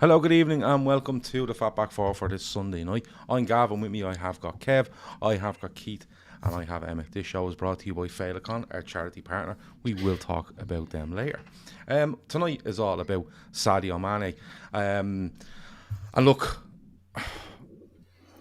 Hello, good evening, and welcome to the Fab Four for this Sunday night. I'm Gav, and with me I have got Kev, I have got Keith, and I have Emmet. This show is brought to you by Féileacáin, our charity partner. We will talk about them later. Tonight is all about Sadio Mane. And look,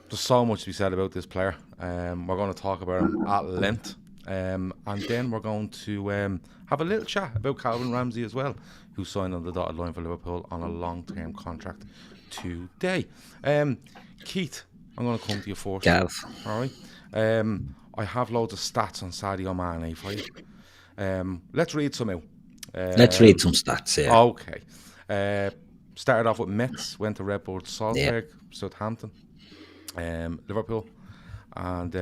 there's so much to be said about this player. We're going to talk about him at length. And then we're going to have a little chat about Calvin Ramsey as well, who signed on the dotted line for Liverpool on a long-term contract today. Keith, I'm going to come to you first. Gav. All right. I have loads of stats on Sadio Mane for you. Let's read some out. Let's read some stats here. Okay. Started off with Metz, went to Red Bull Salzburg, Southampton, Liverpool, and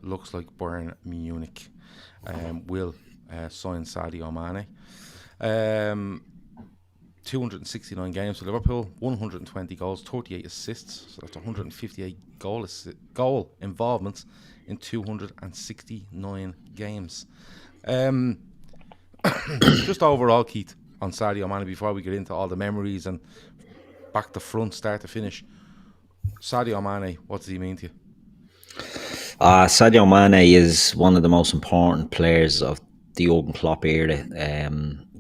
looks like Bayern Munich will sign Sadio Mane. 269 games for Liverpool, 120 goals, 38 assists, so that's 158 goal involvements in 269 games. Just overall, Keith, on Sadio Mane, before we get into all the memories and back to front, start to finish. Sadio Mane, what does he mean to you? Sadio Mane is one of the most important players of the Jurgen Klopp era,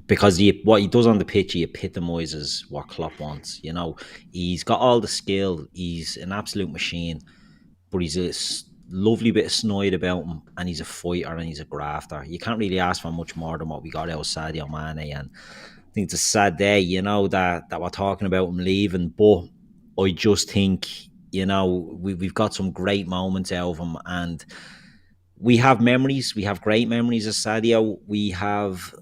because what he does on the pitch, he epitomises what Klopp wants. You know, he's got all the skill, he's an absolute machine, but he's a lovely bit of snide about him, and he's a fighter and he's a grafter. You can't really ask for much more than what we got out of Sadio Mane, and I think it's a sad day, you know, that we're talking about him leaving, but I just think, you know, we've got some great moments out of him, and we have memories. We have great memories of Sadio. We have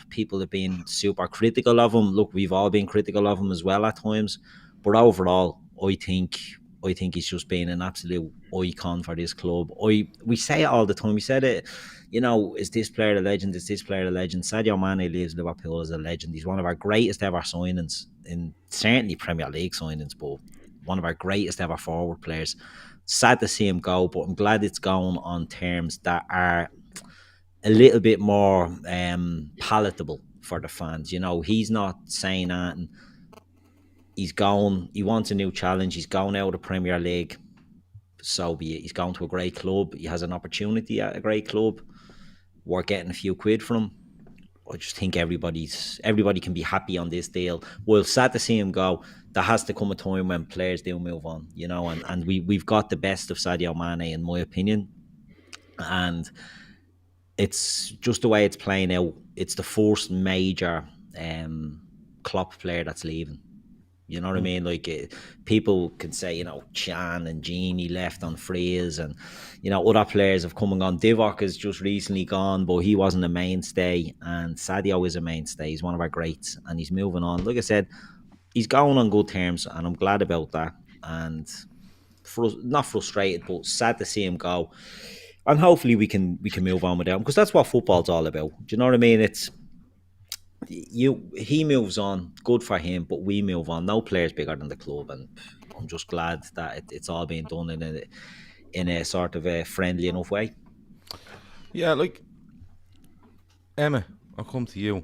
people that have been super critical of him. Look, we've all been critical of him as well at times, but overall, I think he's just been an absolute icon for this club. We say it all the time. We said it, you know, is this player a legend? Is this player a legend? Sadio Mane leaves Liverpool as a legend. He's one of our greatest ever signings, in certainly Premier League signings, but one of our greatest ever forward players. Sad to see him go, but I'm glad it's going on terms that are a little bit more palatable for the fans. You know, he's not saying that, and he's going, he wants a new challenge. He's going out of the Premier League. So be it. He's going to a great club. He has an opportunity at a great club. We're getting a few quid from him. I just think everybody can be happy on this deal. Well, sad to see him go. There has to come a time when players do move on, you know, and we've got the best of Sadio Mane, in my opinion. And it's just the way it's playing out. It's the first major Klopp player that's leaving. You know what I mean? Like, people can say, you know, Chan and Genie left on frees, and, you know, other players have come and gone. Divock has just recently gone, but he wasn't a mainstay, and Sadio is a mainstay. He's one of our greats, and he's moving on. Like I said, he's going on good terms, and I'm glad about that. And not frustrated, but sad to see him go. And hopefully we can move on without him, because that's what football's all about. Do you know what I mean? He moves on, good for him, but we move on. No player's bigger than the club, and I'm just glad that it's all being done in a sort of a friendly enough way. Yeah, like, Emma, I'll come to you.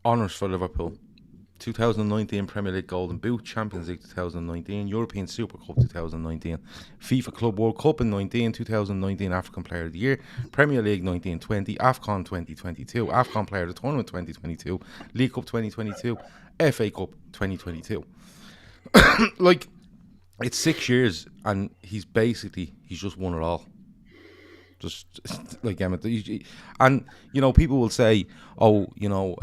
Honours for Liverpool: 2019 Premier League Golden Boot, Champions League 2019, European Super Cup 2019, FIFA Club World Cup in 19, 2019 African Player of the Year, Premier League 1920, AFCON 2022, AFCON Player of the Tournament 2022, League Cup 2022, FA Cup 2022. Like, it's 6 years, and he's just won it all. Just like Emmet. And, you know, people will say, oh, you know,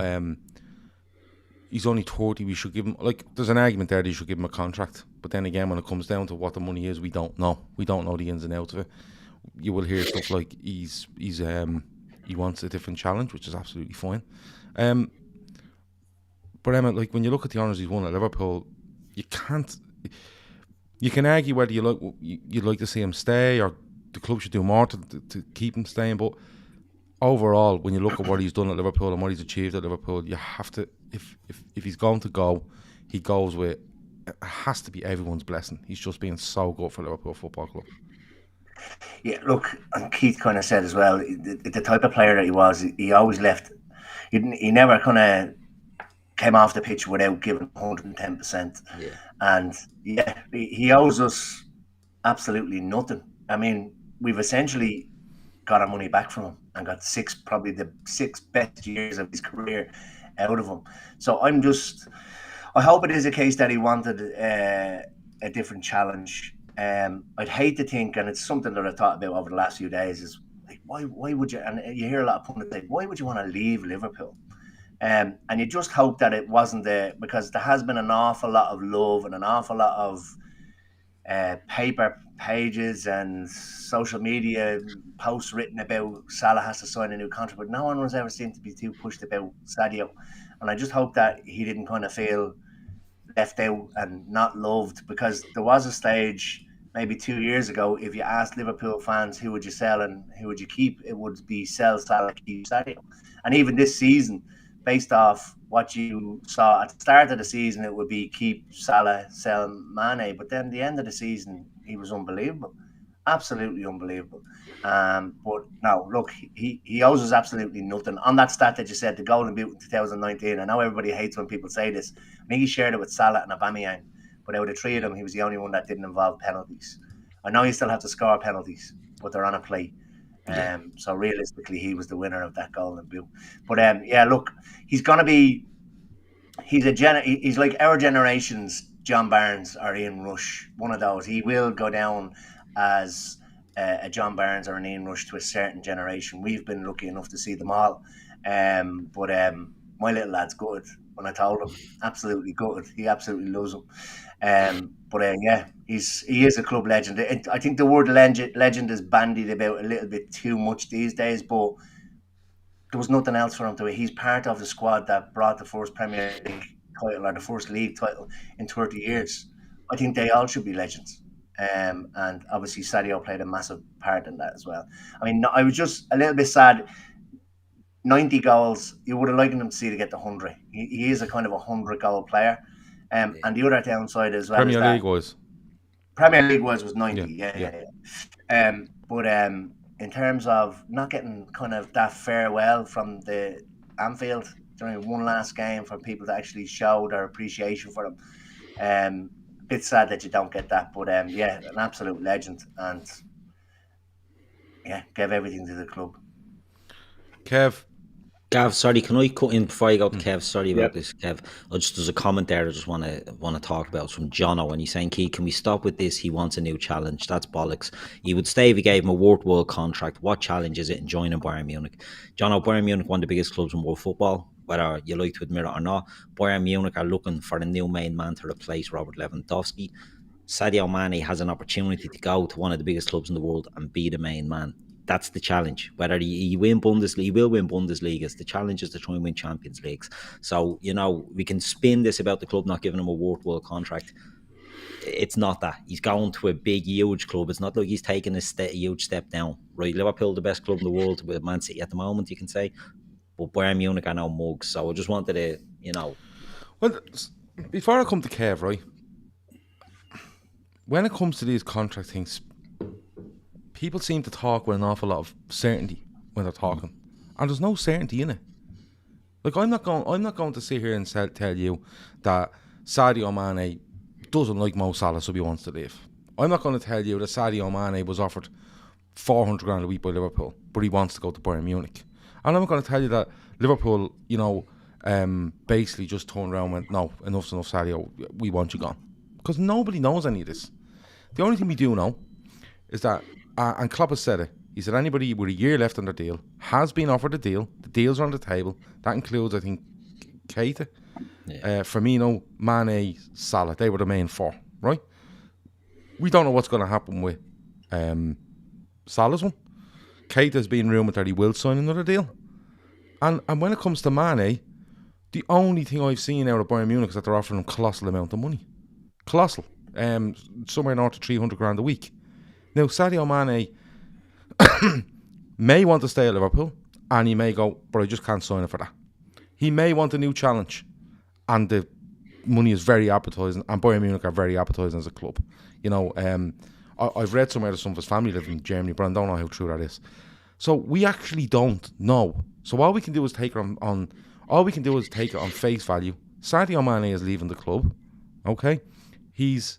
he's only 30, we should give him, like, there's an argument there that you should give him a contract. But then again, when it comes down to what the money is, we don't know. We don't know the ins and outs of it. You will hear stuff like he wants a different challenge, which is absolutely fine. But Emma, like, when you look at the honours he's won at Liverpool, you can argue whether you'd like to see him stay, or the club should do more to keep him staying. But overall, when you look at what he's done at Liverpool and what he's achieved at Liverpool, you have to, if he's going to go, he goes with, it has to be everyone's blessing. He's just been so good for Liverpool Football Club. Yeah, look, and Keith kind of said as well, the type of player that he was, he always left. He never kind of came off the pitch without giving 110%. Yeah. And yeah, he owes us absolutely nothing. I mean, we've essentially got our money back from him and got probably the 6 best years of his career out of him. So I hope it is a case that he wanted a different challenge. I'd hate to think, and it's something that I've thought about over the last few days, is like, why would you, and you hear a lot of pundits say, why would you want to leave Liverpool? And you just hope that it wasn't because there has been an awful lot of love and an awful lot of paper pages and social media posts written about Salah has to sign a new contract, but no one was ever seemed to be too pushed about Sadio. And I just hope that he didn't kind of feel left out and not loved, because there was a stage maybe 2 years ago, if you asked Liverpool fans who would you sell and who would you keep, it would be sell Salah, keep Sadio. And even this season, based off what you saw at the start of the season, it would be keep Salah, sell Mane. But then the end of the season, he was unbelievable. Absolutely unbelievable. But no, look, he owes us absolutely nothing. On that stat that you said, the Golden Boot in 2019, I know everybody hates when people say this. I think he shared it with Salah and Aubameyang. But out of the three of them, he was the only one that didn't involve penalties. I know you still have to score penalties, but they're on a plate. So realistically, he was the winner of that Golden Boot. But yeah, look, he's like our generation's John Barnes or Ian Rush, one of those. He will go down as a John Barnes or an Ian Rush to a certain generation. We've been lucky enough to see them all. But my little lad's good. When I told him, absolutely good. He absolutely loves him. But yeah, he is a club legend. I think the word legend is bandied about a little bit too much these days, but there was nothing else for him to do. He's part of the squad that brought the first Premier League title or the first league title in 30 years. I think they all should be legends. And obviously Sadio played a massive part in that as well. I mean, I was just a little bit sad. 90 goals, you would have liked him to see to get the 100. He is a kind of a 100-goal player. And the other downside as well Premier League was 90. Yeah. But in terms of not getting kind of that farewell from the Anfield during one last game for people to actually show their appreciation for him, a bit sad that you don't get that. But yeah, an absolute legend, and yeah, gave everything to the club. Kev. Gav, sorry, can I cut in before I go to Kev? Sorry about this, Kev. There's a comment there I just want to talk about. It's from Jono, and he's saying, Key, can we stop with this? He wants a new challenge. That's bollocks. He would stay if he gave him a world contract. What challenge is it in joining Bayern Munich? Jono, Bayern Munich, one of the biggest clubs in world football, whether you like to admit it or not. Bayern Munich are looking for a new main man to replace Robert Lewandowski. Sadio Mane has an opportunity to go to one of the biggest clubs in the world and be the main man. That's the challenge. Whether he win Bundesliga, he will win Bundesligas. The challenge is to try and win Champions Leagues. So, we can spin this about the club not giving him a world contract. It's not that. He's going to a big, huge club. It's not like he's taking a huge step down. Right, Liverpool, the best club in the world with Man City at the moment, you can say. But Bayern Munich are no mugs. So I just wanted to, Well, before I come to Kev, right, when it comes to these contract things, people seem to talk with an awful lot of certainty when they're talking, and there's no certainty in it. Like, I'm not going to sit here and tell you that Sadio Mane doesn't like Mo Salah, so he wants to leave. I'm not going to tell you that Sadio Mane was offered 400 grand a week by Liverpool, but he wants to go to Bayern Munich. And I'm not going to tell you that Liverpool, basically just turned around and went, no, enough's enough, Sadio, we want you gone. Because nobody knows any of this. The only thing we do know is that, and Klopp has said it, he said anybody with a year left on their deal has been offered a deal. The deals are on the table. That includes, I think, Keita, Firmino, Mane, Salah. They were the main four, right? We don't know what's going to happen with Salah's one. Keita's been rumoured that he will sign another deal. And when it comes to Mane, the only thing I've seen out of Bayern Munich is that they're offering him colossal amount of money. Colossal. Somewhere north of 300 grand a week. Now, Sadio Mane may want to stay at Liverpool, and he may go, but I just can't sign it for that. He may want a new challenge, and the money is very appetising, and Bayern Munich are very appetising as a club. I've read somewhere that some of his family live in Germany, but I don't know how true that is. So we actually don't know. So all we can do is take it on face value Sadio Mane is leaving the club. Okay, he's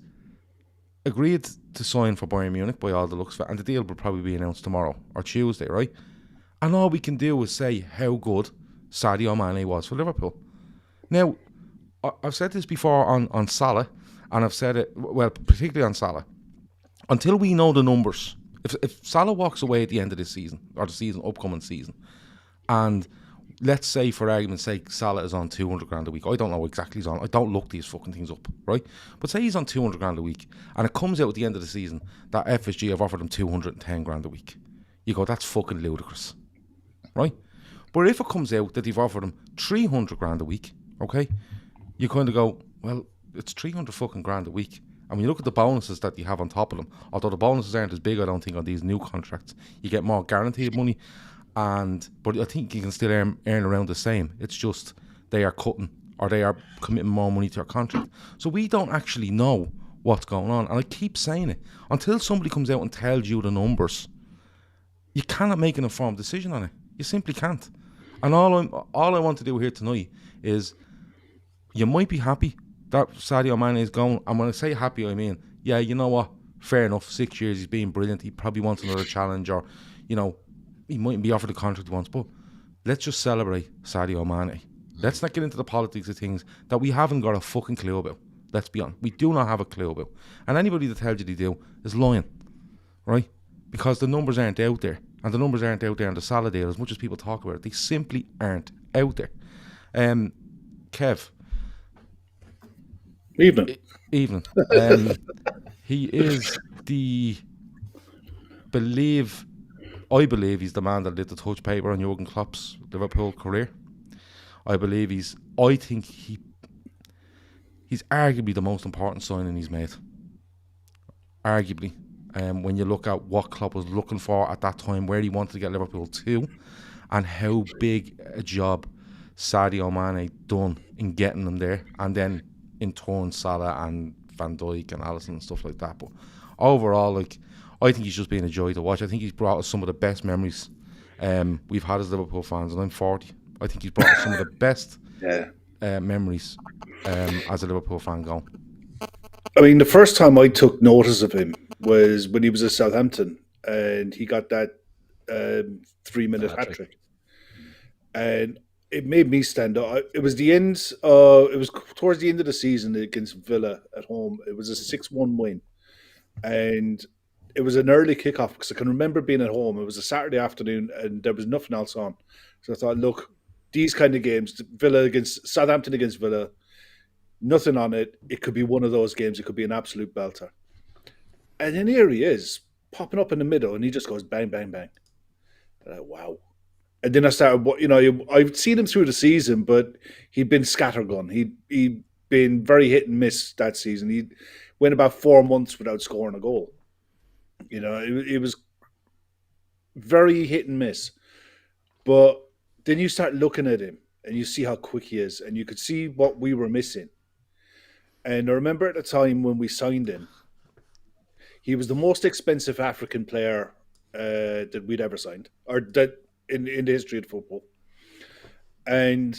agreed to sign for Bayern Munich by all the looks of it, and the deal will probably be announced tomorrow or Tuesday, right? And all we can do is say how good Sadio Mane was for Liverpool. Now, I've said this before on Salah, and I've said it, well, particularly on Salah. Until we know the numbers, if Salah walks away at the end of this season, or the upcoming season, and let's say, for argument's sake, Salah is on 200 grand a week. I don't know exactly he's on. I don't look these fucking things up, right? But say he's on 200 grand a week, and it comes out at the end of the season that FSG have offered him 210 grand a week. You go, that's fucking ludicrous, right? But if it comes out that they've offered him 300 grand a week, okay, you kind of go, well, it's 300 fucking grand a week. And when you look at the bonuses that you have on top of them, although the bonuses aren't as big, I don't think, on these new contracts, you get more guaranteed money. But I think you can still earn around the same. It's just they are cutting, or they are committing more money to your contract. So we don't actually know what's going on. And I keep saying it. Until somebody comes out and tells you the numbers, you cannot make an informed decision on it. You simply can't. And all I want to do here tonight is, you might be happy that Sadio Mane is going. And when I say happy, I mean, yeah, you know what? Fair enough. 6 years, he's been brilliant. He probably wants another challenge, or, you know, he mightn't be offered the contract he wants. But let's just celebrate Sadio Mane. Let's not get into the politics of things that we haven't got a fucking clue about. Let's be honest. We do not have a clue about. And anybody that tells you they do is lying, right? Because the numbers aren't out there. And the numbers aren't out there on the Salah deal, as much as people talk about it. They simply aren't out there. Kev. Evening. He is I believe he's the man that lit the touch paper on Jurgen Klopp's Liverpool career. I think he's arguably the most important signing he's made. Arguably. When you look at what Klopp was looking for at that time, where he wanted to get Liverpool to, and how big a job Sadio Mane done in getting them there, and then in turn Salah and Van Dijk and Alisson and stuff like that. But overall, I think he's just been a joy to watch. I think he's brought us some of the best memories we've had as Liverpool fans, and I'm 40. I think he's brought us some of the best memories as a Liverpool fan going. I mean, the first time I took notice of him was when he was at Southampton, and he got that 3-minute hat trick, and it made me stand up. It was towards the end of the season against Villa at home. It was a 6-1 win, and it was an early kickoff because I can remember being at home. It was a Saturday afternoon, and there was nothing else on. So I thought, look, these kind of games, Southampton against Villa, nothing on it. It could be one of those games. It could be an absolute belter. And then here he is, popping up in the middle, and he just goes bang, bang, bang. Wow. And then I started, I've seen him through the season, but he'd been scattergun. He'd been very hit and miss that season. He went about 4 months without scoring a goal. It was very hit and miss. But then you start looking at him, and you see how quick he is, and you could see what we were missing. And I remember at the time when we signed him, he was the most expensive African player that we'd ever signed, or that in the history of football. And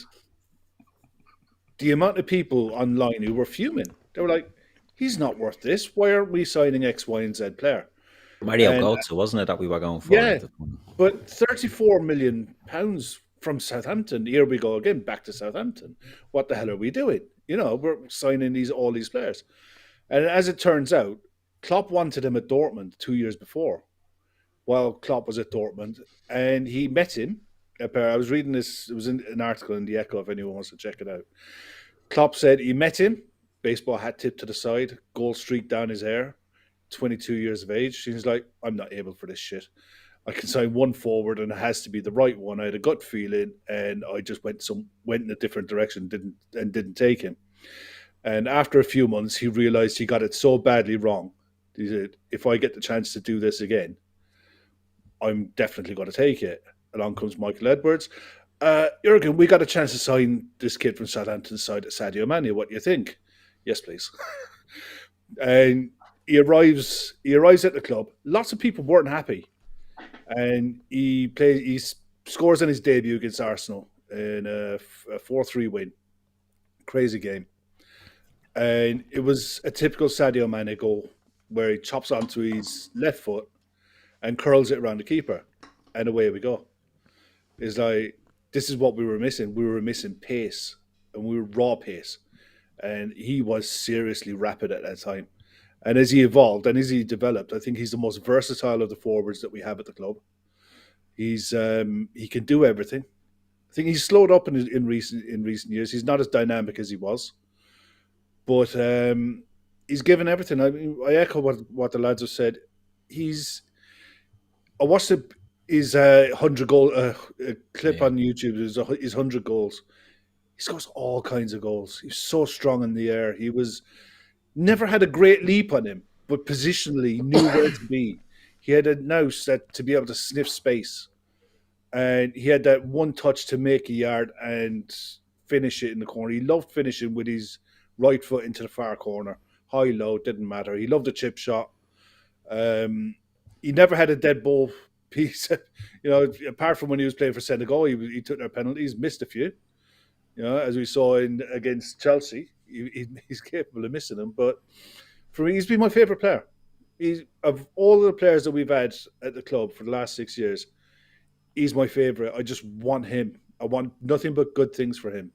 the amount of people online who were fuming, they were like, he's not worth this. Why aren't we signing X, Y, and Z player? Mario Götze, wasn't it, that we were going for? Yeah, but £34 million from Southampton. Here we go again, back to Southampton. What the hell are we doing? We're signing all these players. And as it turns out, Klopp wanted him at Dortmund 2 years before, while Klopp was at Dortmund, and he met him. I was reading this, it was an article in The Echo, if anyone wants to check it out. Klopp said he met him, baseball hat tipped to the side, gold streak down his hair, 22 years of age. He's like, I'm not able for this shit. I can sign one forward, and it has to be the right one. I had a gut feeling, and I just went in a different direction, didn't take him. And after a few months, he realized he got it so badly wrong. He said, if I get the chance to do this again, I'm definitely going to take it. Along comes Michael Edwards. Jurgen, we got a chance to sign this kid from Southampton's side, Sadio Mane. What do you think? Yes, please. And he arrives at the club. Lots of people weren't happy. And he scores in his debut against Arsenal in a 4-3 win. crazy game. And it was a typical Sadio Mane goal where he chops onto his left foot and curls it around the keeper. And away we go. It's like, this is what we were missing. We were missing pace, and we were raw pace. And he was seriously rapid at that time. And as he evolved and as he developed, I think he's the most versatile of the forwards that we have at the club. He's he can do everything. I think he's slowed up in recent years. He's not as dynamic as he was, but he's given everything. I mean, I echo what the lads have said. I watched his 100 goal clip on YouTube. His 100 goals. He scores all kinds of goals. He's so strong in the air. He never had a great leap on him, but positionally he knew where to be. He had a nous to be able to sniff space. And he had that one touch to make a yard and finish it in the corner. He loved finishing with his right foot into the far corner. High, low, didn't matter. He loved a chip shot. He never had a dead ball piece. Apart from when he was playing for Senegal, he took their penalties, missed a few. As we saw against Chelsea, he's capable of missing them. But for me, he's been my favourite player. Of all the players that we've had at the club for the last 6 years, he's my favourite. I just want him. I want nothing but good things for him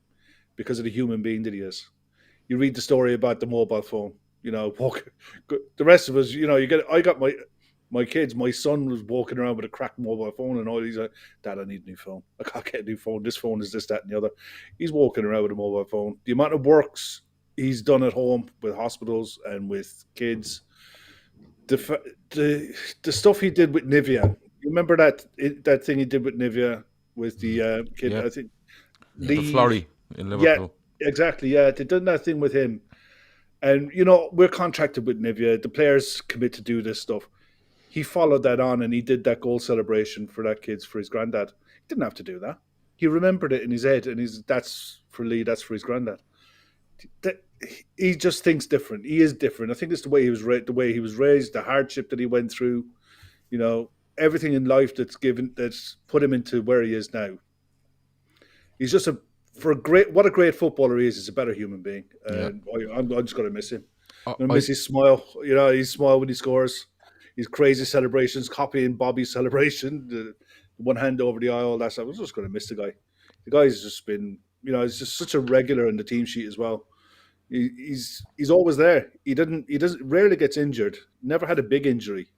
because of the human being that he is. You read the story about the mobile phone. The rest of us, I got my kids. My son was walking around with a cracked mobile phone and all. He's like, Dad, I need a new phone. I can't get a new phone. This phone is this, that, and the other. He's walking around with a mobile phone. The amount of works he's done at home with hospitals and with kids. The stuff he did with Nivea. You remember that thing he did with Nivea with the kid? Yeah. I think the Flurry in Liverpool. Yeah, exactly. Yeah, they done that thing with him, and we're contracted with Nivea. The players commit to do this stuff. He followed that on, and he did that goal celebration for his granddad. He didn't have to do that. He remembered it in his head, and that's for Lee. That's for his granddad. He just thinks different. He is different. I think it's the way he was raised, the hardship that he went through. Everything in life that's put him into where he is now. He's just what a great footballer he is. He's a better human being. And I'm just going to miss him. I'm going to miss his smile. His smile when he scores. His crazy celebrations, copying Bobby's celebration, the one hand over the eye, all that stuff. I was just going to miss the guy. The guy's just been, he's just such a regular in the team sheet as well. He's always there. He doesn't rarely gets injured. Never had a big injury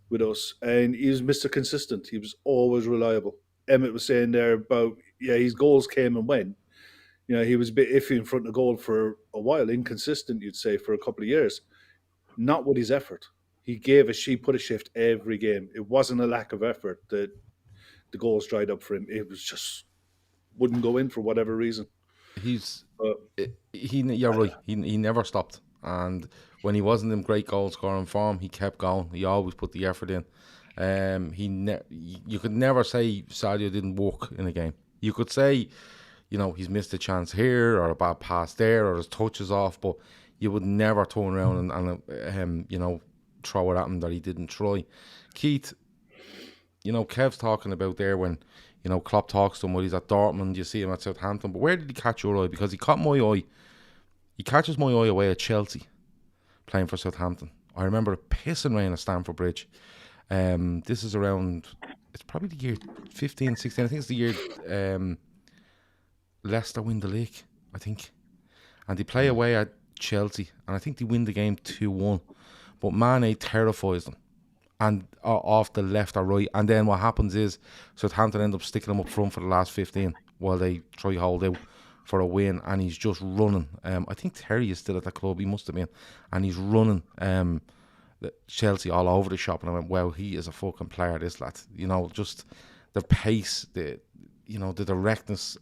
with us, and he was Mr. Consistent. He was always reliable. Emmet was saying there about his goals came and went. He was a bit iffy in front of goal for a while, inconsistent, you'd say, for a couple of years. Not with his effort. He put a shift every game. It wasn't a lack of effort that the goals dried up for him. It was just wouldn't go in for whatever reason. You're right. He never stopped, and when he wasn't in great goal scoring form, he kept going. He always put the effort in. You could never say Sadio didn't work in a game. You could say, he's missed a chance here or a bad pass there or his touch is off, but you would never turn around and throw it at him that he didn't try. Keith, Kev's talking about there when Klopp talks to him when he's at Dortmund, you see him at Southampton, but where did he catch your eye? Because he caught my eye. He catches my eye away at Chelsea, playing for Southampton. I remember a pissing rain at Stamford Bridge. This is around, it's probably the year 15, 16. I think it's the year Leicester win the league, I think. And they play away at Chelsea, and I think they win the game 2-1. But Mane terrifies them, and off the left or right. And then what happens is Southampton end up sticking him up front for the last 15 while they try hold out for a win, and he's just running. I think Terry is still at the club. He must have been, and he's running Chelsea all over the shop. And I went, wow, he is a fucking player, this lad. Just the pace, the directness.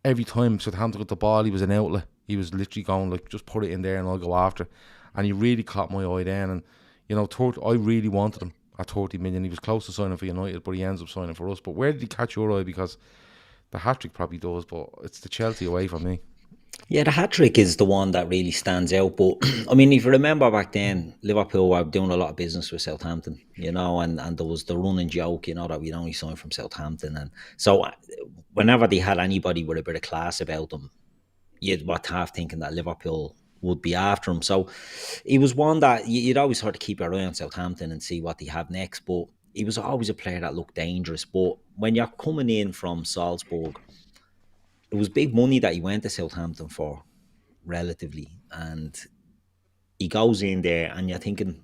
Every time Southampton got the ball, he was an outlet. He was literally going just put it in there and I'll go after. And he really caught my eye then. And I really wanted him at 30 million. He was close to signing for United, but he ends up signing for us. But where did he catch your eye? Because the hat-trick probably does, but it's the Chelsea away for me. Yeah, the hat-trick is the one that really stands out. But, I mean, if you remember back then, Liverpool were doing a lot of business with Southampton, and there was the running joke, that we'd only signed from Southampton. And so whenever they had anybody with a bit of class about them, you'd what half thinking that Liverpool would be after him. So he was one that you'd always sort of keep your eye on Southampton and see what they have next. But he was always a player that looked dangerous. But when you're coming in from Salzburg, it was big money that he went to Southampton for, relatively. And he goes in there and you're thinking,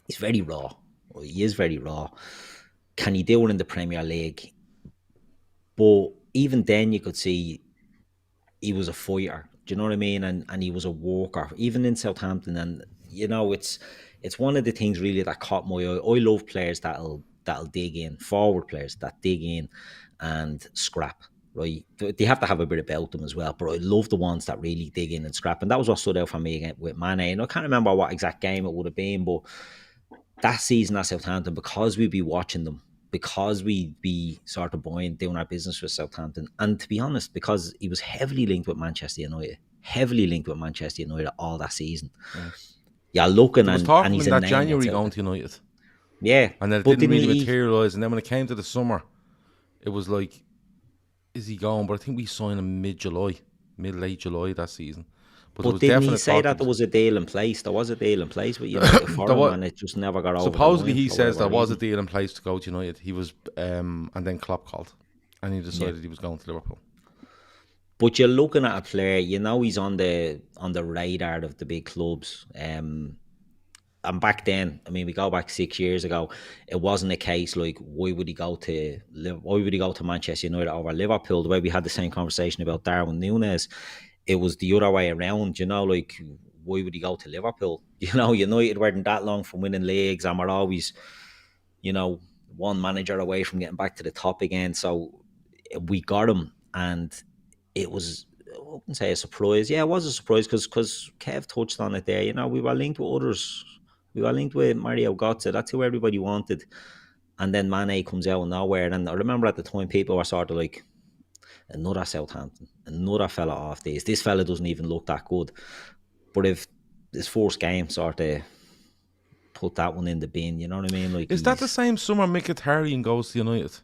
he's very raw. Well, he is very raw. Can he do it in the Premier League? But even then you could see he was a fighter. Do you know what I mean? And he was a worker, even in Southampton. And, you know, it's one of the things really that caught my eye. I love players that'll dig in, forward players that dig in and scrap. Right, they have to have a bit about them as well, but I love the ones that really dig in and scrap, and that was what stood out for me again with Mane. And I can't remember what exact game it would have been, but that season at Southampton, because we'd be watching them, because we'd be sort of doing our business with Southampton, and to be honest, because he was heavily linked with Manchester United all that season. Yeah, looking and he's in that January going to United. Yeah, and then it didn't really materialise, and then when it came to the summer, it was like, is he gone? But I think we signed him late July that season. But didn't he say that there was a deal in place? There was a deal in place with United for him, and it just never got over. Supposedly he says there was a deal in place to go to United. He was, and then Klopp called, and he decided he was going to Liverpool. But you're looking at a player, you know, he's on the radar of the big clubs. And back then, I mean, we go back 6 years ago, it wasn't a case like, why would he go to Manchester United over Liverpool? The way we had the same conversation about Darwin Núñez, it was the other way around, you know, like, why would he go to Liverpool? You know, United weren't that long from winning leagues, and we're always, you know, one manager away from getting back to the top again. So we got him, and it was, I wouldn't say a surprise. Yeah, it was a surprise because Kev touched on it there. You know, we were linked with others. We were linked with Mario Götze. That's who everybody wanted. And then Mane comes out of nowhere. And I remember at the time people were sort of like, another Southampton, another fella off these. This fella doesn't even look that good. But if this first game sort of put that one in the bin, you know what I mean? Like, is that the same summer Mkhitaryan goes to United?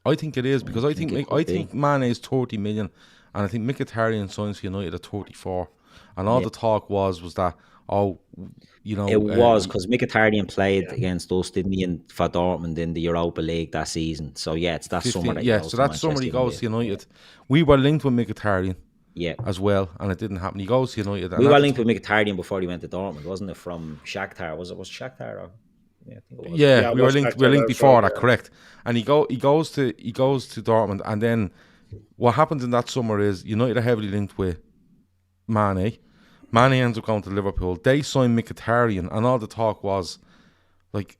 I think it is, because I think Mane is 30 million, and I think Mkhitaryan signs for United at 34. And all the talk was that, you know, it was because Mkhitaryan played against us, didn't he, for Dortmund in the Europa League that season. So yeah, it's that 15, summer. That summer he goes to United. We were linked with Mkhitaryan, as well, and it didn't happen. He goes to United. We were linked with Mkhitaryan before he went to Dortmund, wasn't it? From Shakhtar, was Shakhtar? Or? Yeah, I think it was. Yeah, we were linked before that, correct? And he goes to Dortmund, and then what happens in that summer is United are heavily linked with Mane. Mane ends up going to Liverpool. They sign Mkhitaryan, and all the talk was like,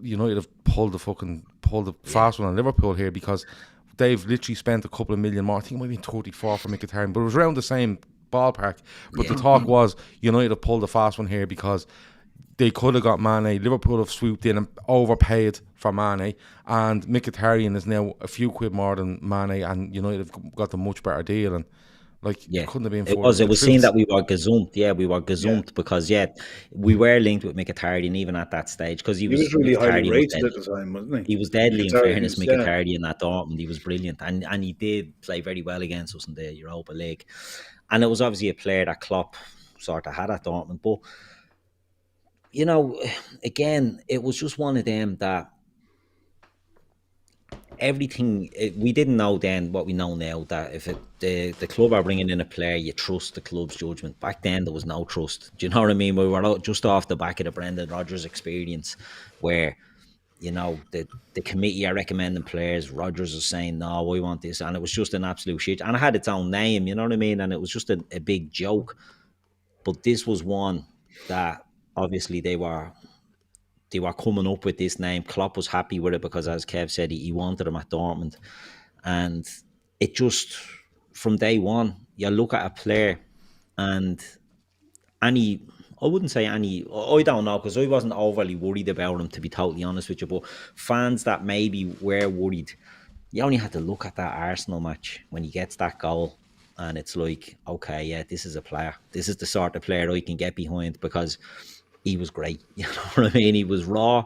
United have pulled the fast one on Liverpool here, because they've literally spent a couple of million more. I think it might be 34 for Mkhitaryan, but it was around the same ballpark. But the talk was United have pulled the fast one here because they could have got Mane. Liverpool have swooped in and overpaid for Mane, and Mkhitaryan is now a few quid more than Mane, and United have got a much better deal. And it couldn't have been. It was seen that we were gazumped. Yeah, we were gazumped because we were linked with Mkhitaryan even at that stage, because he was really highly rated at the time, wasn't he? He was deadly, in fairness. Mkhitaryan at Dortmund, he was brilliant, and he did play very well against us in the Europa League. And it was obviously a player that Klopp sort of had at Dortmund, but you know, again, it was just one of them that everything, we didn't know then what we know now, that if the club are bringing in a player, you trust the club's judgment. Back then there was no trust. Do you know what I mean? We were just off the back of the Brendan Rodgers experience, where, you know, the committee are recommending players, Rodgers is saying, no, we want this, and it was just an absolute shit, and it had its own name, you know what I mean, and it was just a big joke. But this was one that obviously they were coming up with this name. Klopp was happy with it because, as Kev said, he wanted him at Dortmund. And it just, from day one, you look at a player and I don't know, because I wasn't overly worried about him, to be totally honest with you, but fans that maybe were worried, you only had to look at that Arsenal match when he gets that goal, and it's like, okay, yeah, this is a player. This is the sort of player I can get behind, because he was great. You know what I mean? He was raw,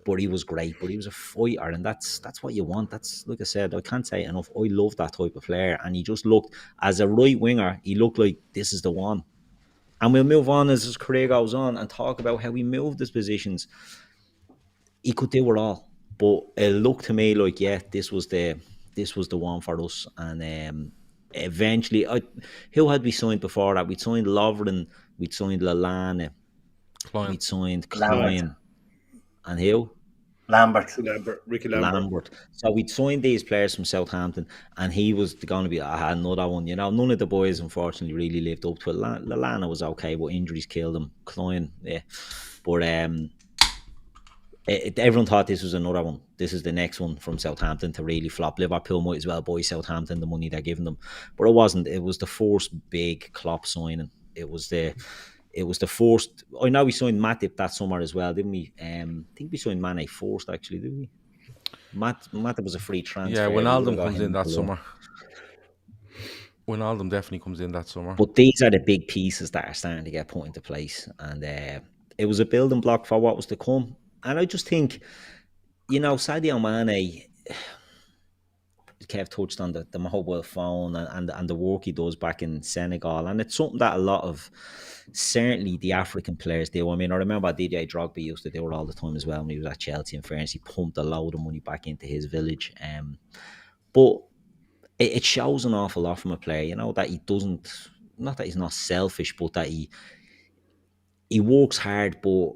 but he was great. But he was a fighter, and that's what you want. That's, like I said, I can't say it enough. I love that type of player, and he just looked, as a right winger, he looked like this is the one. And we'll move on as his career goes on and talk about how he moved his positions. He could do it all, but it looked to me like, yeah, this was the one for us. And eventually, who had we signed before that? We'd signed Lovren, we'd signed Lallana, we'd signed Klein, and who? Ricky Lambert. So we'd signed these players from Southampton, and he was going to be another one. You know, none of the boys, unfortunately, really lived up to it. Lallana was okay, but injuries killed him. Klein, yeah. But everyone thought this was another one. This is the next one from Southampton to really flop. Liverpool might as well buy Southampton the money they're giving them, but it wasn't. It was the first big Klopp signing. It was the first. I know we signed Matip that summer as well, didn't we? I think we signed Mane first, actually, didn't we? Matip was a free transfer. Yeah, Wijnaldum comes in that summer. Wijnaldum definitely comes in that summer. But these are the big pieces that are starting to get put into place, and it was a building block for what was to come. And I just think, you know, Sadio Mane, Kev touched on the mobile phone and the work he does back in Senegal. And it's something that a lot of, certainly the African players do. I mean, I remember DJ Drogba used to do it all the time as well when he was at Chelsea. In fairness, he pumped a load of money back into his village. But it shows an awful lot from a player, you know, that he doesn't, not that he's not selfish, but that he works hard, but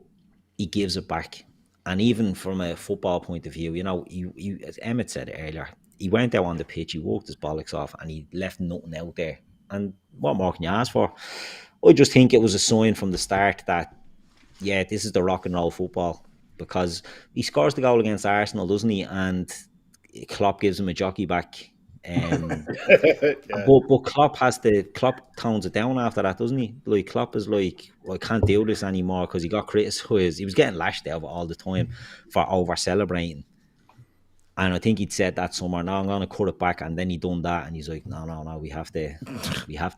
he gives it back. And even from a football point of view, you know, he, as Emmet said earlier, he went out on the pitch, he walked his bollocks off, and he left nothing out there. And what more can you ask for? I just think it was a sign from the start that, yeah, this is the rock and roll football, because he scores the goal against Arsenal, doesn't he? And Klopp gives him a jockey back. Yeah. But Klopp tones it down after that, doesn't he? Like, Klopp is like, well, I can't do this anymore, because he got criticised. He was getting lashed out all the time for over celebrating. And I think he'd said that summer, no, I'm going to cut it back. And then he done that, and he's like, no, we have to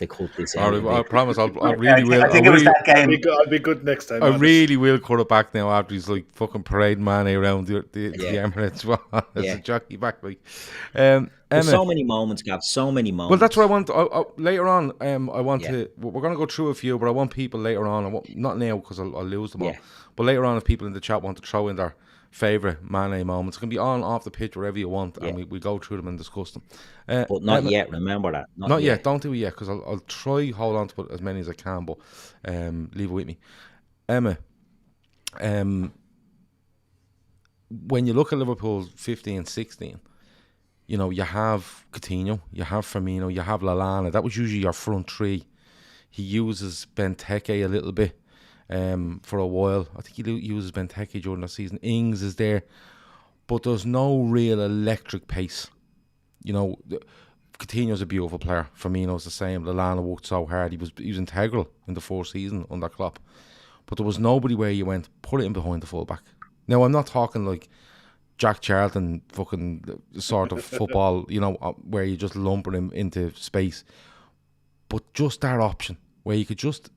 cut this out. I promise, I really will. I think it was that game. I'll be good next time. I really will cut it back now after he's like fucking parading Mane around the Emirates as a jockey back. Like, so many moments, Gav. So many moments. Well, that's what I want. Later on, I want to. We're going to go through a few, but I want people later on. Not now, because I'll lose them all. But later on, if people in the chat want to throw in their favourite Mane moments, it can be on, off the pitch, wherever you want, and we go through them and discuss them. But not Emma, yet. Remember that. Not yet. Don't do it yet, because I'll try hold on to as many as I can. But leave it with me, Emma. When you look at Liverpool 15-16. You know, you have Coutinho, you have Firmino, you have Lallana. That was usually your front three. He uses Benteke a little bit for a while. I think he uses Benteke during the season. Ings is there. But there's no real electric pace. You know, Coutinho's a beautiful player. Firmino's the same. Lallana worked so hard. He was integral in the fourth season under Klopp. But there was nobody where you went, put it in behind the fullback. Now, I'm not talking like Jack Charlton fucking sort of football, you know, where you just lumber him into space. But just that option where you could just,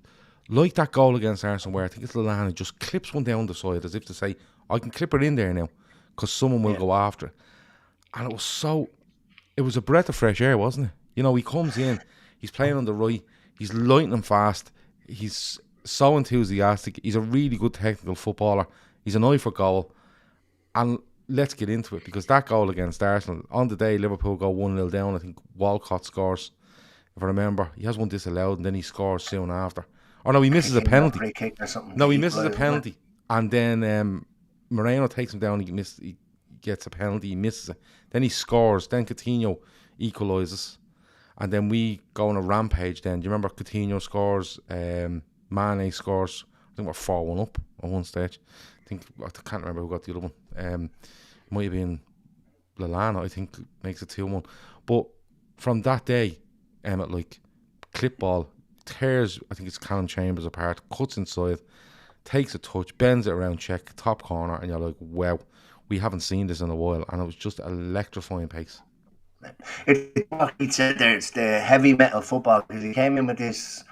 like that goal against Arsenal, where I think it's Lallana just clips one down the side as if to say, I can clip it in there now because someone will go after it. And it was a breath of fresh air, wasn't it? You know, he comes in, he's playing on the right, he's lightning fast, he's so enthusiastic, he's a really good technical footballer, he's an eye for goal. And let's get into it, because that goal against Arsenal, on the day Liverpool go 1-0 down, I think Walcott scores, if I remember. He has one disallowed and then he scores soon after. Oh no, he misses a penalty. No, he misses a penalty. And then Moreno takes him down, he gets a penalty, he misses it. Then he scores, then Coutinho equalises. And then we go on a rampage then. Do you remember Coutinho scores, Mane scores, I think we're 4-1 up on one stage. I can't remember who got the other one. Might have been Lallana, I think, makes it 2-1. But from that day, Emmet, like, clip ball, tears, I think it's Callum Chambers apart, cuts inside, takes a touch, bends it around, check, top corner, and you're like, wow, we haven't seen this in a while. And it was just electrifying pace. It's what he said there, it's the heavy metal football, because he came in with this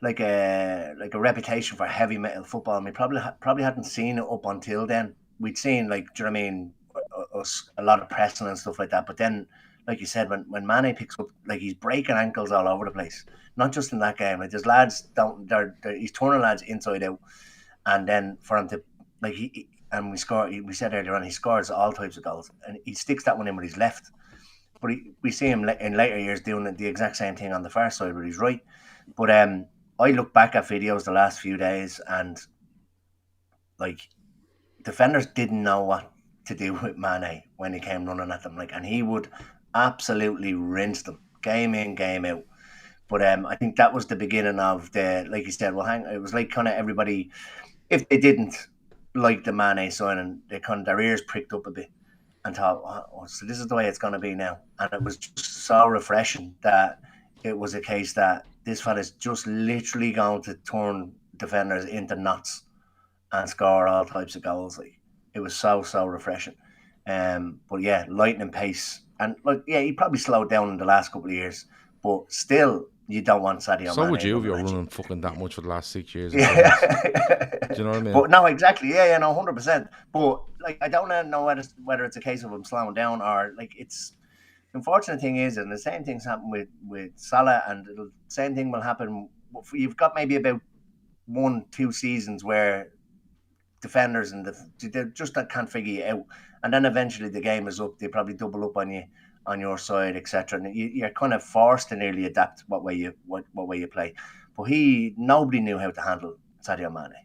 like a reputation for heavy metal football, and we probably hadn't seen it up until then. we'd seen, like, do you know what I mean, us, a lot of pressing and stuff like that. But then, like you said, when Mane picks up, like, he's breaking ankles all over the place. Not just in that game. Like, there's lads he's turning lads inside out, and then for him to, like, and we said earlier on, he scores all types of goals, and he sticks that one in with his left. But we see him in later years doing the exact same thing on the far side with his right. But I look back at videos the last few days, and, like, defenders didn't know what to do with Mane when he came running at them, like, and he would absolutely rinse them game in, game out. But I think that was the beginning of the, like you said, it was like kind of everybody, if they didn't like the Mane signing, they kind of, their ears pricked up a bit and thought, oh, so this is the way it's going to be now. And it was just so refreshing that it was a case that this fella's just literally going to turn defenders into knots and score all types of goals. Like, it was so refreshing. But yeah, lightning pace, and, like, yeah, he probably slowed down in the last couple of years, but still, you don't want Sadio Mane. So would you if you're running fucking that much for the last 6 years. Yeah. Do you know what I mean? But no, exactly. Yeah, no, 100%. But, like, I don't know whether it's a case of him slowing down or, like, it's. The unfortunate thing is, and the same thing's happened with Salah, and the same thing will happen. You've got maybe about 1-2 seasons where defenders and they just can't figure you out, and then eventually the game is up. They probably double up on you, on your side, etc. And you're kind of forced to nearly adapt what way you play. But nobody knew how to handle Sadio Mane.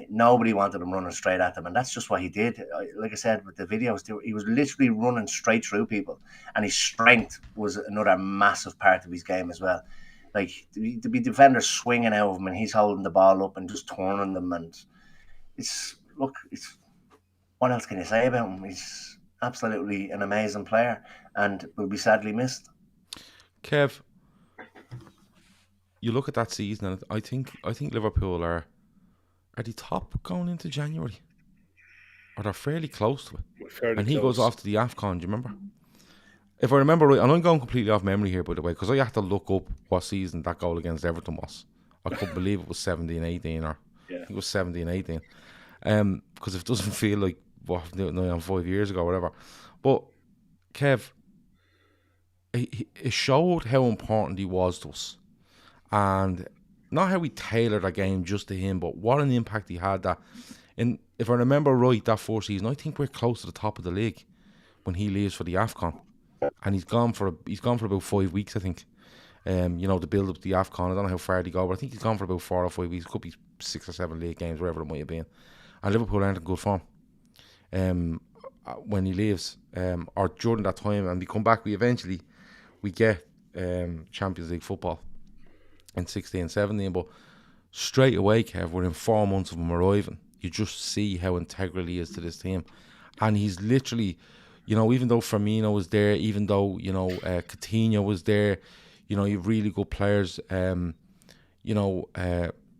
Nobody wanted him running straight at them, and that's just what he did. Like I said, with the videos, he was literally running straight through people, and his strength was another massive part of his game as well. Like, to be defenders swinging out of him, and he's holding the ball up and just turning them, and it's what else can you say about him? He's absolutely an amazing player, and will be sadly missed. Kev, you look at that season, and I think Liverpool are they top going into January, or they're fairly close to it. And he goes off to the AFCON. Do you remember? If I remember right, and I'm going completely off memory here, by the way, because I had to look up what season that goal against Everton was. I couldn't believe it was 17-18, or I think it was 17-18. Because it doesn't feel like 5 years ago, whatever. But Kev, it showed how important he was to us, and not how we tailored our game just to him, but what an impact he had. That, and if I remember right, that first season, I think we're close to the top of the league when he leaves for the AFCON, and he's gone for about 5 weeks, I think. The build up to the AFCON. I don't know how far they go, but I think he's gone for about 4 or 5 weeks. Could be 6 or 7 league games, wherever it might have been. And Liverpool aren't in good form when he leaves, or during that time, and we come back. We get Champions League football in 16-17, but straight away, Kev, within 4 months of him arriving, you just see how integral he is to this team. And he's literally, even though Firmino was there, even though Coutinho was there, you have really good players.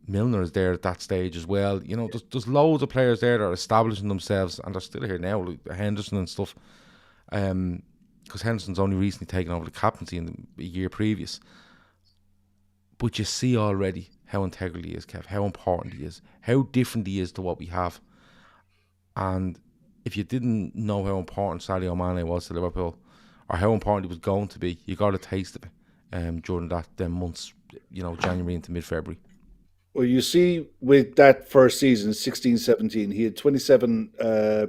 Milner is there at that stage as well. There's loads of players there that are establishing themselves, and they're still here now, like Henderson and stuff. Because Henderson's only recently taken over the captaincy in the year previous. But you see already how integral he is, Kev, how important he is, how different he is to what we have. And if you didn't know how important Sadio Mane was to Liverpool, or how important he was going to be, you got a taste of it during them months, January into mid-February. Well, you see, with that first season, 16-17, he had 27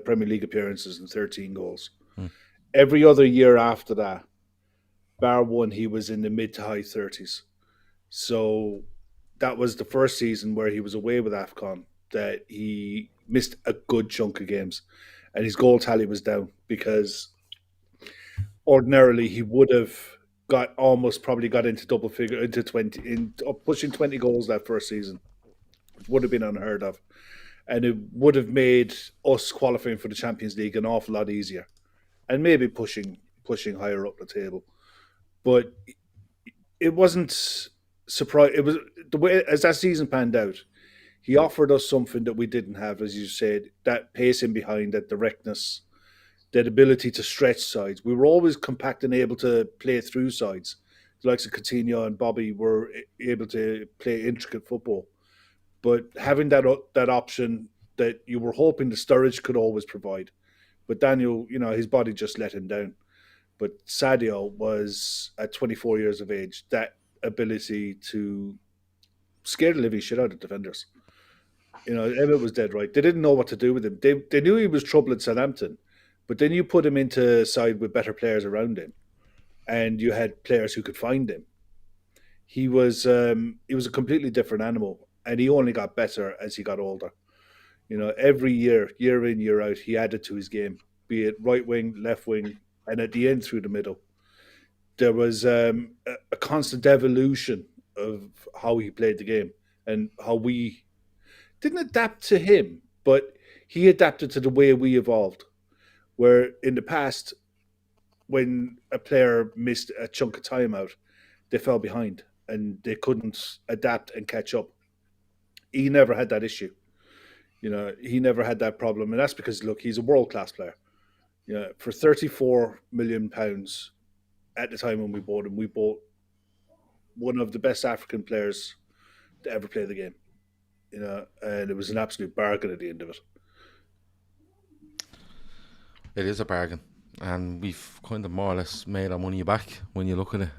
Premier League appearances and 13 goals. Every other year after that, bar one, he was in the mid to high 30s. So that was the first season where he was away with AFCON that he missed a good chunk of games, and his goal tally was down, because ordinarily he would have probably got into double figure, into 20, pushing 20 goals that first season. It would have been unheard of, and it would have made us qualifying for the Champions League an awful lot easier, and maybe pushing higher up the table. But it wasn't surprise. It was the way as that season panned out. He offered us something that we didn't have, as you said, that pacing behind, that directness, that ability to stretch sides. We were always compact and able to play through sides. The likes of Coutinho and Bobby were able to play intricate football. But having that option that you were hoping the Sturridge could always provide. But Daniel, his body just let him down. But Sadio was, at 24 years of age, that ability to scare the living shit out of defenders. Emmet was dead right. They didn't know what to do with him. They knew he was trouble at Southampton, but then you put him into a side with better players around him, and you had players who could find him. He was a completely different animal, and he only got better as he got older. Every year in, year out, he added to his game, be it right wing, left wing, and at the end through the middle. There was a constant evolution of how he played the game and how we didn't adapt to him, but he adapted to the way we evolved. Where in the past, when a player missed a chunk of time out, they fell behind and they couldn't adapt and catch up. He never had that issue. He never had that problem. And that's because, look, he's a world-class player. For £34 million at the time when we bought him, we bought one of the best African players to ever play the game. And it was an absolute bargain at the end of it. It is a bargain, and we've kind of more or less made our money back when you look at it.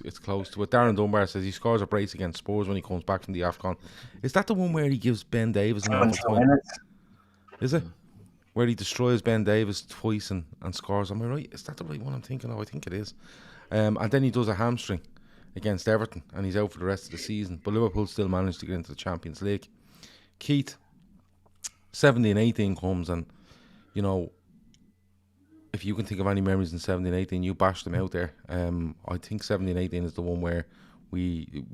It's close to it. Darren Dunbar says he scores a brace against Spurs when he comes back from the AFCON. Is that the one where he gives Ben Davies an awful time? Is it? Where he destroys Ben Davies twice and scores? Am I right? Is that the right one I'm thinking of? I think it is. And then he does a hamstring against Everton, and he's out for the rest of the season. But Liverpool still managed to get into the Champions League. Keith, 17-18 comes, and if you can think of any memories in 17-18, you bashed them out there. I think 17-18 is the one where he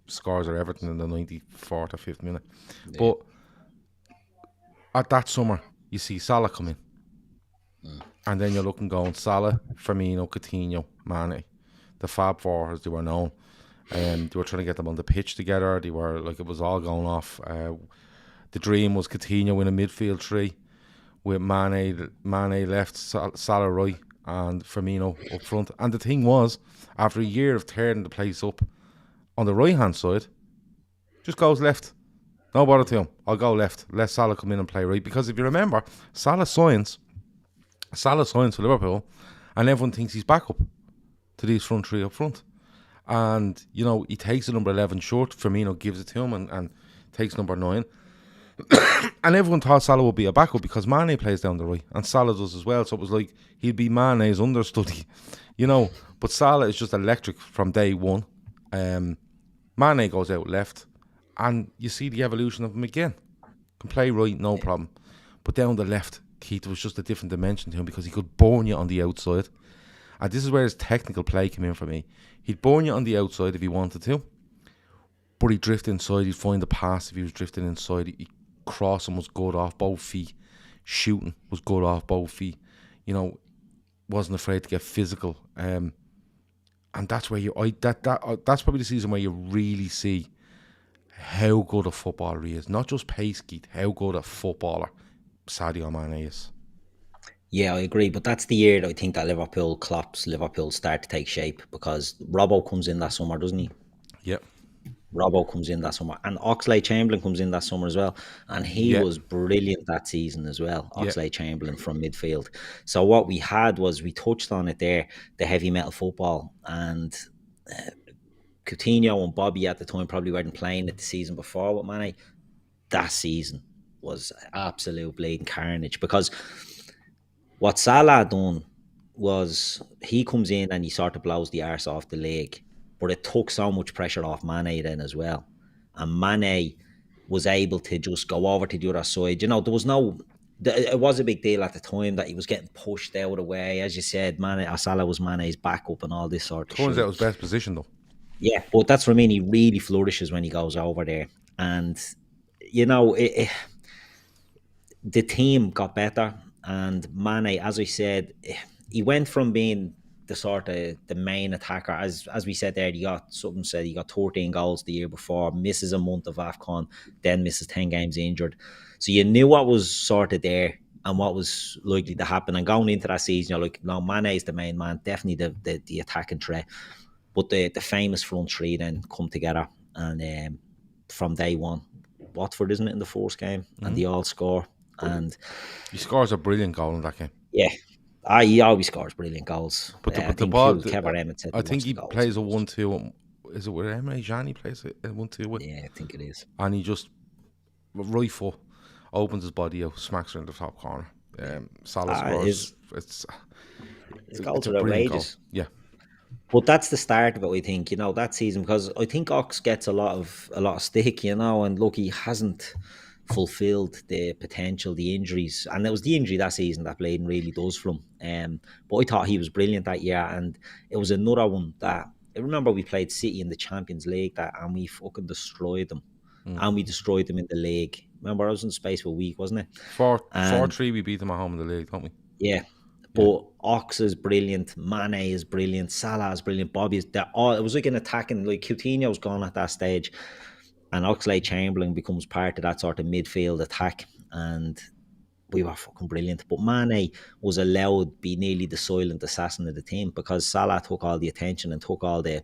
scores at Everton in the 94th or 5th minute. Yeah. But at that summer, you see Salah come in. And then you're looking going Salah, Firmino, Coutinho, Mane, the Fab Four as they were known. They were trying to get them on the pitch together. They were like, it was all going off. The dream was Coutinho in a midfield three with Mane left, Salah right, and Firmino up front. And the thing was, after a year of tearing the place up, on the right hand side, just goes left. No bother to him. I'll go left. Let Salah come in and play right. Because if you remember, Salah signs for Liverpool, and everyone thinks he's back up to these front three up front. And, he takes the number 11 short. Firmino gives it to him and takes number 9. And everyone thought Salah would be a backup because Mane plays down the right, and Salah does as well. So it was like he'd be Mane's understudy, But Salah is just electric from day one. Mane goes out left, and you see the evolution of him again. Can play right, no problem. But down the left, Keith, was just a different dimension to him because he could burn you on the outside. And this is where his technical play came in for me. He'd burn you on the outside if he wanted to, but he'd drift inside. He'd find the pass if he was drifting inside. Crossing was good off both feet. Shooting was good off both feet. Wasn't afraid to get physical. And that's where that's probably the season where you really see how good a footballer he is. Not just pace, Keith, how good a footballer Sadio Mane is. Yeah, I agree. But that's the year that I think that Klopp's Liverpool start to take shape, because Robbo comes in that summer, doesn't he? Yep. Robbo comes in that summer, and Oxlade-Chamberlain comes in that summer as well, and he was brilliant that season as well. Oxlade-Chamberlain from midfield. So what we had was, we touched on it there, the heavy metal football, and Coutinho and Bobby at the time probably weren't playing it the season before with Mane. That season was absolute bleeding carnage, because what Salah done was he comes in and he sort of blows the arse off the league. But it took so much pressure off Mane then as well. And Mane was able to just go over to the other side. There was it was a big deal at the time that he was getting pushed out of the way. As you said, Salah was Mane's backup and all this sort of shit. Turns out it was best position though. Yeah, but that's what I mean. He really flourishes when he goes over there. And, the team got better. And Mane, as I said, he went from being the sort of the main attacker, as we said there, he got 13 goals the year before, misses a month of AFCON, then misses 10 games injured. So you knew what was sort of there and what was likely to happen. And going into that season, you're like, no, Mane is the main man, definitely the attacking threat. But the famous front three then come together, and from day one, Watford, isn't it, in the first game, and they all score. And he scores a brilliant goal in that game. Yeah, he always scores brilliant goals. But I the think ball, Kev and Emmet said I think he goals. plays a 1-2. Is it with Emre Can he plays a 1-2 with? Yeah, I think it is. And he just right foot opens his body out, smacks her in the top corner. Salah scores. His goals are outrageous. Goal. Yeah. But that's the start of it, I think, that season, because I think Ox gets a lot of stick, and look, he hasn't fulfilled the potential, the injuries, and it was the injury that season that Bladen really does for him. But I thought he was brilliant that year, and it was another one that I remember we played City in the Champions League and we fucking destroyed them, and we destroyed them in the league. Remember, I was in space for a week, wasn't it? 4-3, we beat them at home in the league, don't we? Yeah. But Ox is brilliant, Mane is brilliant, Salah is brilliant, Bobby is all. It was like an attacking, like Coutinho was gone at that stage, and Oxlade-Chamberlain becomes part of that sort of midfield attack, and we were fucking brilliant. But Mane was allowed to be nearly the silent assassin of the team, because Salah took all the attention and took all the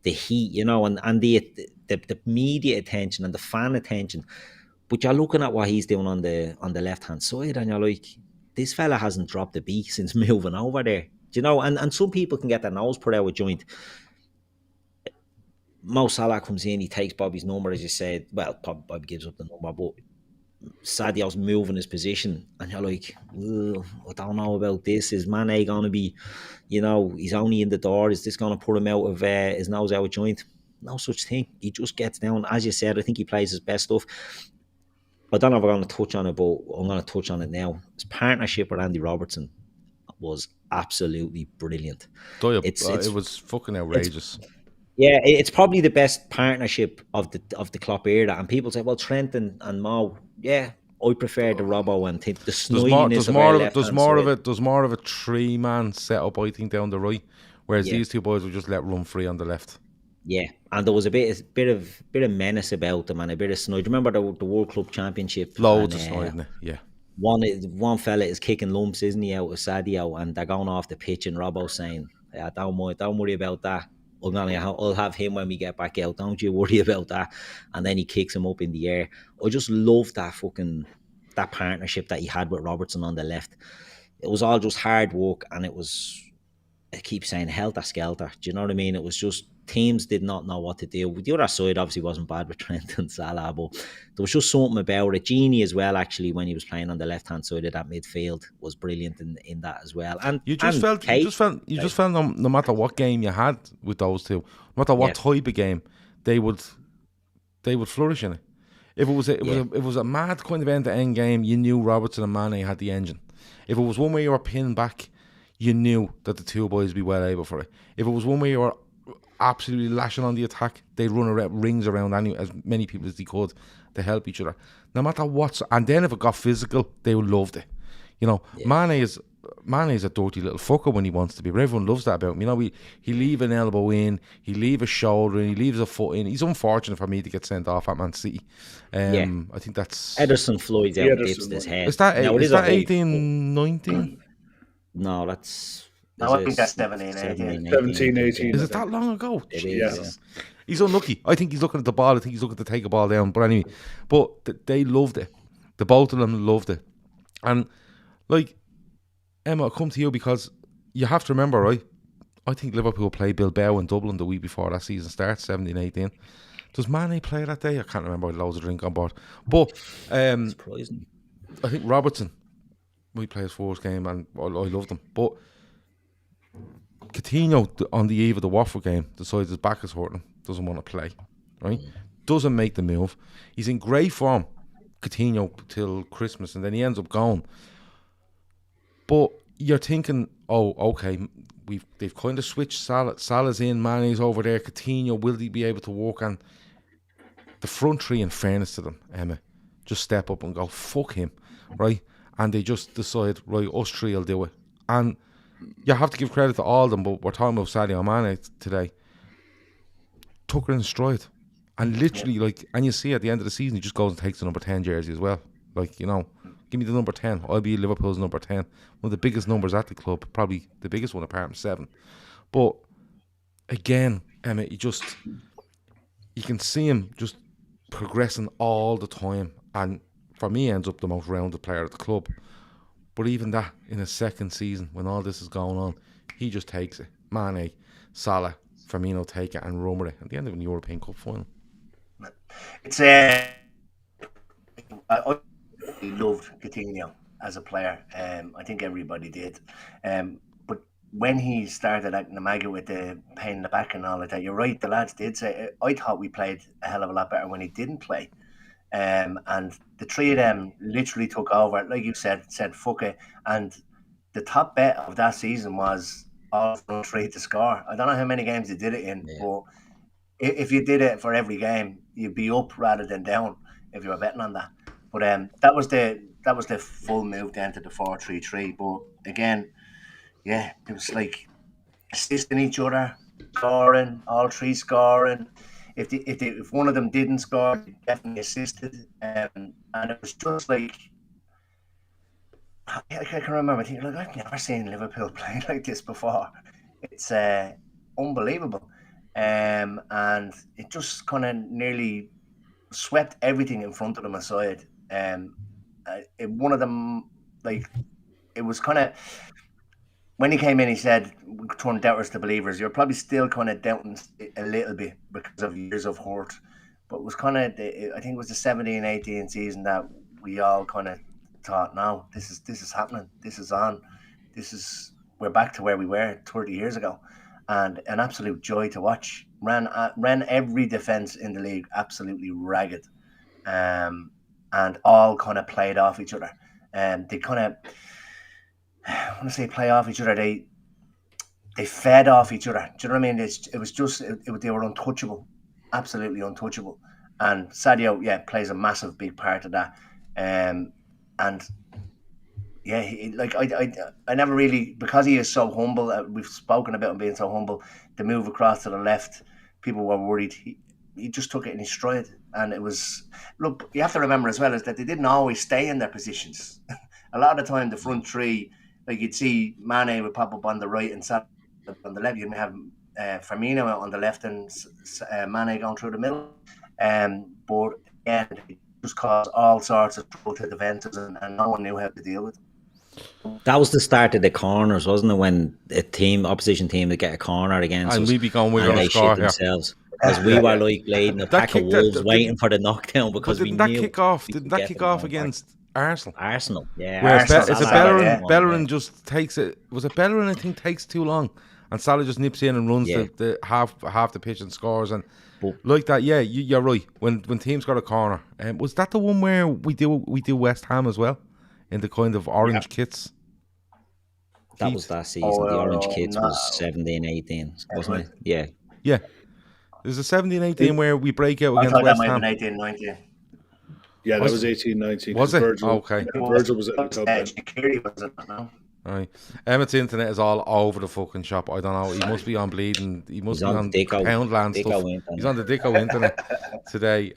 heat, and the media attention and the fan attention. But you're looking at what he's doing on the left hand side, and you're like, this fella hasn't dropped a beat since moving over there. And some people can get their nose put out a joint. Mo Salah comes in, he takes Bobby's number, as you said. Well, Bobby gives up the number, but Sadio's moving his position, and you're like, I don't know about this. Is Mane going to be, he's only in the door. Is this going to put him out of his nose out of joint? No such thing. He just gets down. As you said, I think he plays his best stuff. I don't know if I'm going to touch on it, but I'm going to touch on it now. His partnership with Andy Robertson was absolutely brilliant. It was fucking outrageous. It's probably the best partnership of the Klopp era. And people say, well, Trent and Mo, I prefer the Robbo and the snidiness There's more of a 3-man setup, I think, down the right, whereas these two boys would just let run free on the left. Yeah, and there was a bit of menace about them and a bit of snide. Remember the World Club Championship? Loads of snide, yeah. One fella is kicking lumps, isn't he, out of Sadio, and they're going off the pitch, and Robbo saying, don't worry about that. I'll have him when we get back out. Don't you worry about that. And then he kicks him up in the air. I just love that partnership that he had with Robertson on the left. It was all just hard work, and I keep saying helter-skelter. Do you know what I mean? It was just teams did not know what to do. The other side obviously wasn't bad with Trent and Salah, but there was just something about it. Genie as well, actually, when he was playing on the left-hand side of that midfield, was brilliant in that as well. And you just felt no matter what game you had with those two, no matter what type of game, they would flourish in it. If it was a mad kind of end-to-end game, you knew Robertson and Mane had the engine. If it was one where you were pinned back, you knew that the two boys would be well able for it. If it was one where you were absolutely lashing on the attack, they'd run rings around as many people as they could to help each other. No matter what, and then if it got physical, they loved it. Mane is a dirty little fucker when he wants to be, but everyone loves that about him. He leave an elbow in, he leave a shoulder in, he leaves a foot in. He's unfortunate for me to get sent off at Man City. I think that's Ederson Floyd's out dips his head. Is that 18, 19? No, that's. I think that's 17, 18. Is it that long ago? Yes. He's unlucky. I think he's looking at the ball. I think he's looking to take a ball down. But anyway, they loved it. The both of them loved it. And like, Emma, I'll come to you because you have to remember, right? I think Liverpool played Bilbao in Dublin the week before that season starts, 17-18. Does Mane play that day? I can't remember. Loads of drink on board. But surprising. I think Robertson, we play his first game, and I loved him. But Coutinho, on the eve of the Watford game, decides his back is hurting, doesn't want to play, right? Doesn't make the move. He's in great form, Coutinho, till Christmas, and then he ends up going. But you're thinking, okay, they've kind of switched. Salah's in, Mane's over there, Coutinho, will he be able to work? And the front three, in fairness to them, Emma, just step up and go, fuck him, right? And they just decide, right, us three will do it. And you have to give credit to all of them, but we're talking about Sadio Mane today. Took it in stride. And literally, and you see at the end of the season, he just goes and takes the number 10 jersey as well. Give me the number 10. I'll be Liverpool's number 10. One of the biggest numbers at the club, probably the biggest one apart from 7. But again, Emmett, you can see him just progressing all the time, and for me ends up the most rounded player at the club. But even that, in his second season, when all this is going on, he just takes it. Mane, Salah, Firmino take it and run with it at the end of the European Cup final. It's I loved Coutinho as a player. I think everybody did. But when he started acting the maggot with the pain in the back and all of that, you're right, the lads did say, I thought we played a hell of a lot better when he didn't play. And the three of them literally took over, like you said fuck it. And the top bet of that season was all front three to score. I don't know how many games they did it in, but if you did it for every game, you'd be up rather than down if you were betting on that. But that was the full move then to the 4-3-3. But again, yeah, it was like assisting each other, scoring, all three scoring. If one of them didn't score, they definitely assisted. And it was just like, I can remember thinking, like, I've never seen Liverpool play like this before. It's unbelievable. And it just kind of nearly swept everything in front of them aside. One of them, like, it was kind of, when he came in, he said, we turn doubters to believers. You're probably still kind of doubting a little bit because of years of hurt. But it was kind of, I think it was the 17-18 season that we all kind of thought, no, this is happening. This is on. We're back to where we were 30 years ago. And an absolute joy to watch. Ran every defence in the league absolutely ragged. And all kind of played off each other. They kind of, when I say play off each other, they fed off each other. Do you know what I mean? It was just, they were untouchable, absolutely untouchable. And Sadio, plays a massive big part of that. And yeah, I never really, because he is so humble. We've spoken about him being so humble. The move across to the left, people were worried. He just took it in his stride, and it was. Look, you have to remember as well is that they didn't always stay in their positions. A lot of the time, the front three, like you'd see Mane would pop up on the right and Salah on the left. You'd have Firmino out on the left and Mane going through the middle. But again, it just caused all sorts of trouble to the defenders, and no one knew how to deal with it. That was the start of the corners, wasn't it? When opposition team would get a corner against us, and we'd be going, we're and going to they score shit themselves. Because we were like leading a pack of wolves waiting for the knockdown because we knew. Didn't that kick off against Arsenal? Arsenal, yeah. Where Arsenal, Bellerin just takes it. Was it Bellerin? I think takes too long, and Salah just nips in and runs the half the pitch and scores and like that. Yeah, you're right. When teams got a corner, was that the one where we do West Ham as well in the kind of orange kits? That was that season. The orange kits was 17-18, wasn't it? Yeah. Yeah. There's a 17-18 where we break out against West Ham. I thought that might have been 18-19. Yeah, that was 18-19. Was it? Virgil, okay. Virgil was at the club. Enquiries was it now? Right. Emmet's internet is all over the fucking shop. I don't know. He must be on bleeding. He must be on Poundland stuff. He's on the Dicko internet today.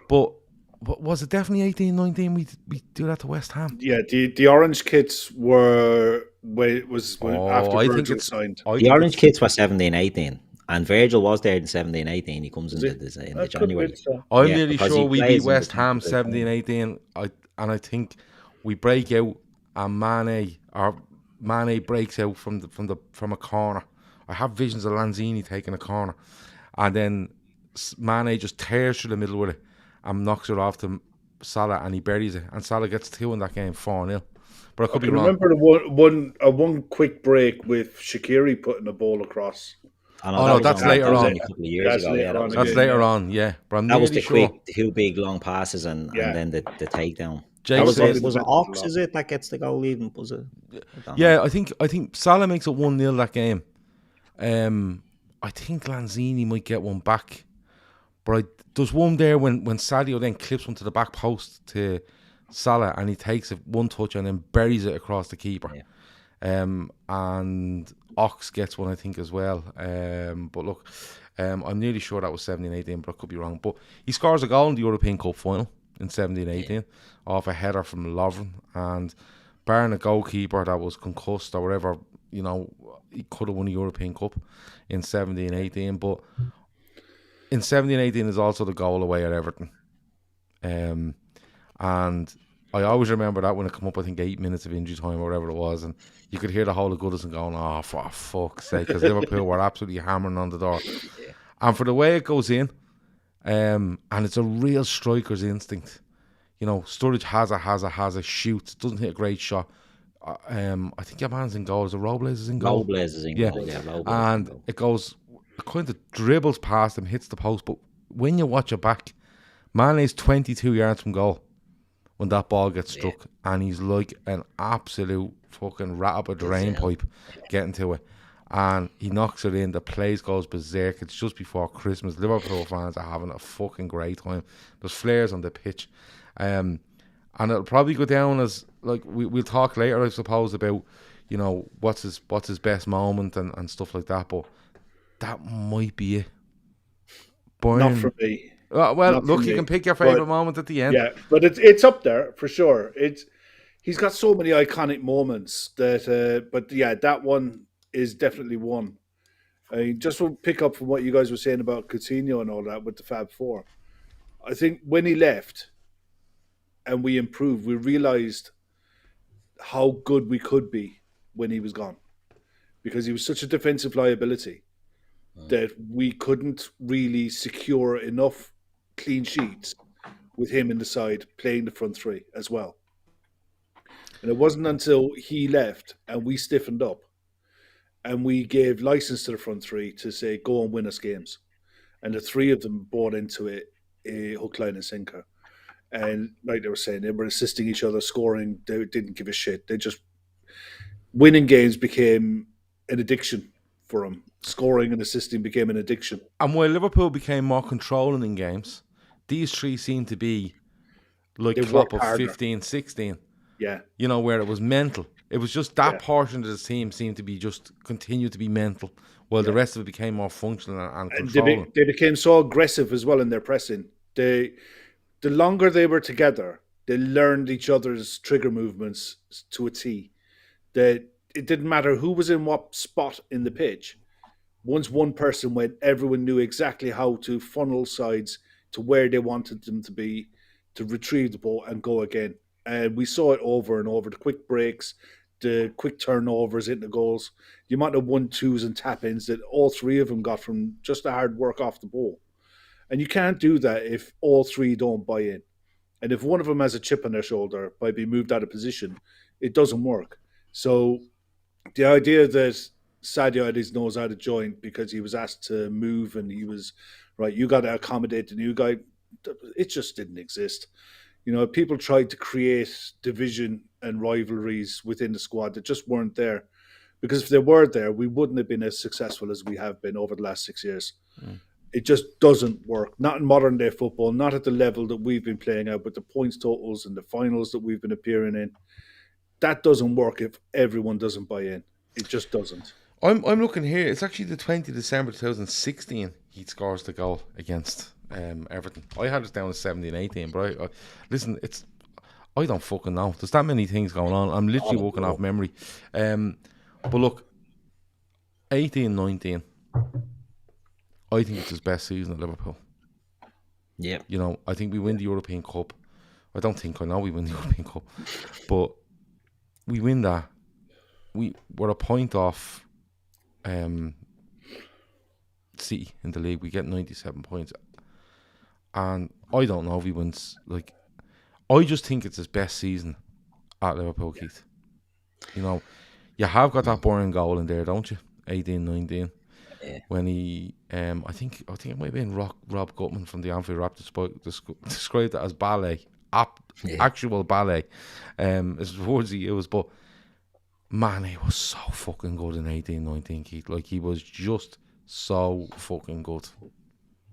But was it definitely 18-19? We do that to West Ham. Yeah, the orange kits were after Virgil signed. The orange kits were 17-18. And Virgil was there in 17-18. He comes in the January. I'm nearly sure we beat West Ham 17-18. And I think we break out and Mane breaks out from a corner. I have visions of Lanzini taking a corner, and then Mane just tears through the middle with it and knocks it off to Salah, and he buries it. And Salah gets 2 in that game, 4-0. But I could be wrong. Remember the one quick break with Shaqiri putting a ball across. That's later on. That's later on, yeah. But that was the quick, 2 big long passes and then the takedown. Was it Ox? Is it that gets the goal? Even was it? Yeah, I think Salah makes it 1-0 that game. I think Lanzini might get one back, but there's one there when Sadio then clips one to the back post to Salah, and he takes it one touch and then buries it across the keeper. Yeah. And Ox gets one, I think, as well. But look, I'm nearly sure that was 17-18, but I could be wrong. But he scores a goal in the European Cup final in 17-18 off a header from Lovren, and barring a goalkeeper that was concussed or whatever, he could have won the European Cup in 17-18. But in 17-18 is also the goal away at Everton. And I always remember that when it come up, I think 8 minutes of injury time or whatever it was, and you could hear the whole of Goodison going, oh, for fuck's sake, because Liverpool were absolutely hammering on the door. Yeah. And for the way it goes in, and it's a real striker's instinct. You know, Sturridge has a shoot, doesn't hit a great shot. I think your man's in goal. Is it Robles is in goal? Robles is in Yeah. goal, yeah. Robles And is in goal. it goes, it kind of dribbles past him, hits the post, but when you watch it back, Mane's 22 yards from goal when that ball gets struck, and he's like an absolute fucking rat up a drain pipe getting to it. And he knocks it in, the place goes berserk. It's just before Christmas. Liverpool fans are having a fucking great time. There's flares on the pitch. And it'll probably go down as, like, we'll talk later, I suppose, about, you know, what's his best moment and stuff like that, but that might be it. Bayern, Not for me. well, Not look, for you me. can pick your favourite But- moment at the end. Yeah, but it's up there for sure. He's got so many iconic moments that, but yeah, that one is definitely one. I mean, just to pick up from what you guys were saying about Coutinho and all that with the Fab Four, I think when he left and we improved, we realised how good we could be when he was gone, because he was such a defensive liability that we couldn't really secure enough clean sheets with him in the side playing the front three as well. And it wasn't until he left and we stiffened up and we gave license to the front three to say, go and win us games. And the three of them bought into it, hook, line and sinker. And like they were saying, they were assisting each other, scoring. They didn't give a shit. They just, winning games became an addiction for them. Scoring and assisting became an addiction. And while Liverpool became more controlling in games, these three seemed to be like They Klopp worked of harder. 15, 16. Yeah. You know, where it was mental. It was just that Yeah. portion of the team seemed to be just continue to be mental, while the rest of it became more functional and And controlling. they became so aggressive as well in their pressing. The longer they were together, they learned each other's trigger movements to a T. That it didn't matter who was in what spot in the pitch. Once one person went, everyone knew exactly how to funnel sides to where they wanted them to be, to retrieve the ball and go again. And we saw it over and over. The quick breaks, the quick turnovers into goals, the amount of 1-2s and tap-ins that all three of them got from just the hard work off the ball. And you can't do that if all three don't buy in. And if one of them has a chip on their shoulder by being moved out of position, it doesn't work. So the idea that Sadio had his nose out of joint because he was asked to move and he was, right, you got to accommodate the new guy, it just didn't exist. You know, people tried to create division and rivalries within the squad that just weren't there. Because if they were there, we wouldn't have been as successful as we have been over the last 6 years. It just doesn't work. Not in modern day football, not at the level that we've been playing out, but the points totals and the finals that we've been appearing in. That doesn't work if everyone doesn't buy in. It just doesn't. I'm looking here. It's actually the 20th of December 2016 he scores the goal against Everton. I had it down as 17-18, but I listen, I don't fucking know. There's that many things going on. I'm literally walking off memory. But look, 18-19, I think it's his best season at Liverpool. Yeah. You know, I think we win the European Cup. I know we win the European Cup, but we win that. We're a point off City in the league. We get 97 points. And I don't know if he wins. Like, I just think it's his best season at Liverpool, Keith. You know, you have got that boring goal in there, don't you? 18-19. Yeah. When he, I think it might have been Rob Gutman from the Anfield Rap described it as ballet, actual ballet. Is the words he used, but man, he was so fucking good in 18-19, Keith. Like, he was just so fucking good.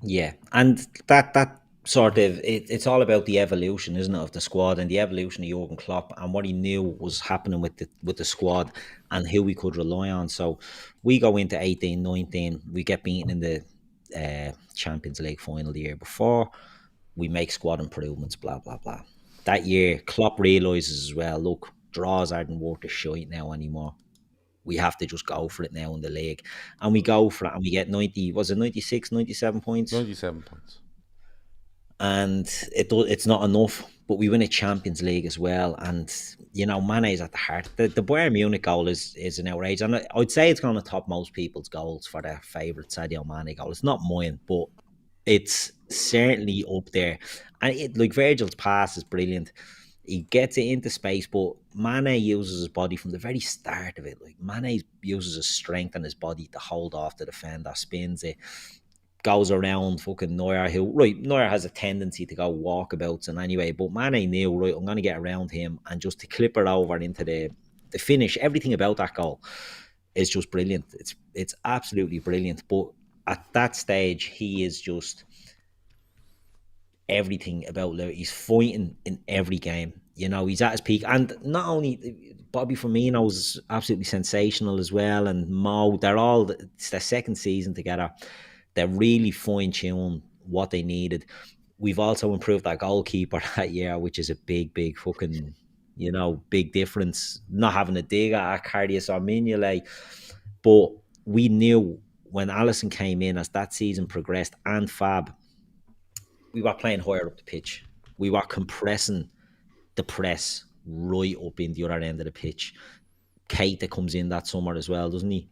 Yeah, and that sort of it's all about the evolution, isn't it, of the squad and the evolution of Jurgen Klopp and what he knew was happening with the squad and who we could rely on. So we go into 18-19, we get beaten in the Champions League final the year before. We make squad improvements, blah blah blah. That year, Klopp realises as well, look, draws aren't worth a shite now anymore. we have to just go for it now in the league. And we go for it, and we get 90, was it 96, 97 points? 97 points. And it's not enough, but we win a Champions League as well. And, you know, Mane is at the heart. The Bayern Munich goal is an outrage. And I'd say it's going to top most people's goals for their favourite Sadio Mane goal. It's not mine, but it's certainly up there. And like Virgil's pass is brilliant. He gets it into space, but Mane uses his body from the very start of it. Like, Mane uses his strength and his body to hold off the defender, spins it, goes around fucking Neuer, Neuer has a tendency to go walkabouts and anyway, but Mane knew, right, I'm going to get around him, and just to clip it over into the finish. Everything about that goal is just brilliant. It's absolutely brilliant. But at that stage, he is just everything about Liverpool. He's fighting in every game. You know, he's at his peak. And not only Bobby Firmino is absolutely sensational as well, and Mo, it's their second season together. They're really fine-tuned what they needed. We've also improved our goalkeeper that year, which is a big fucking, you know, big difference. Not having a dig at Cardias or Mignolet. But we knew when Alisson came in, as that season progressed, and Fab, we were playing higher up the pitch. We were compressing the press right up in the other end of the pitch. Keita comes in that summer as well, doesn't he?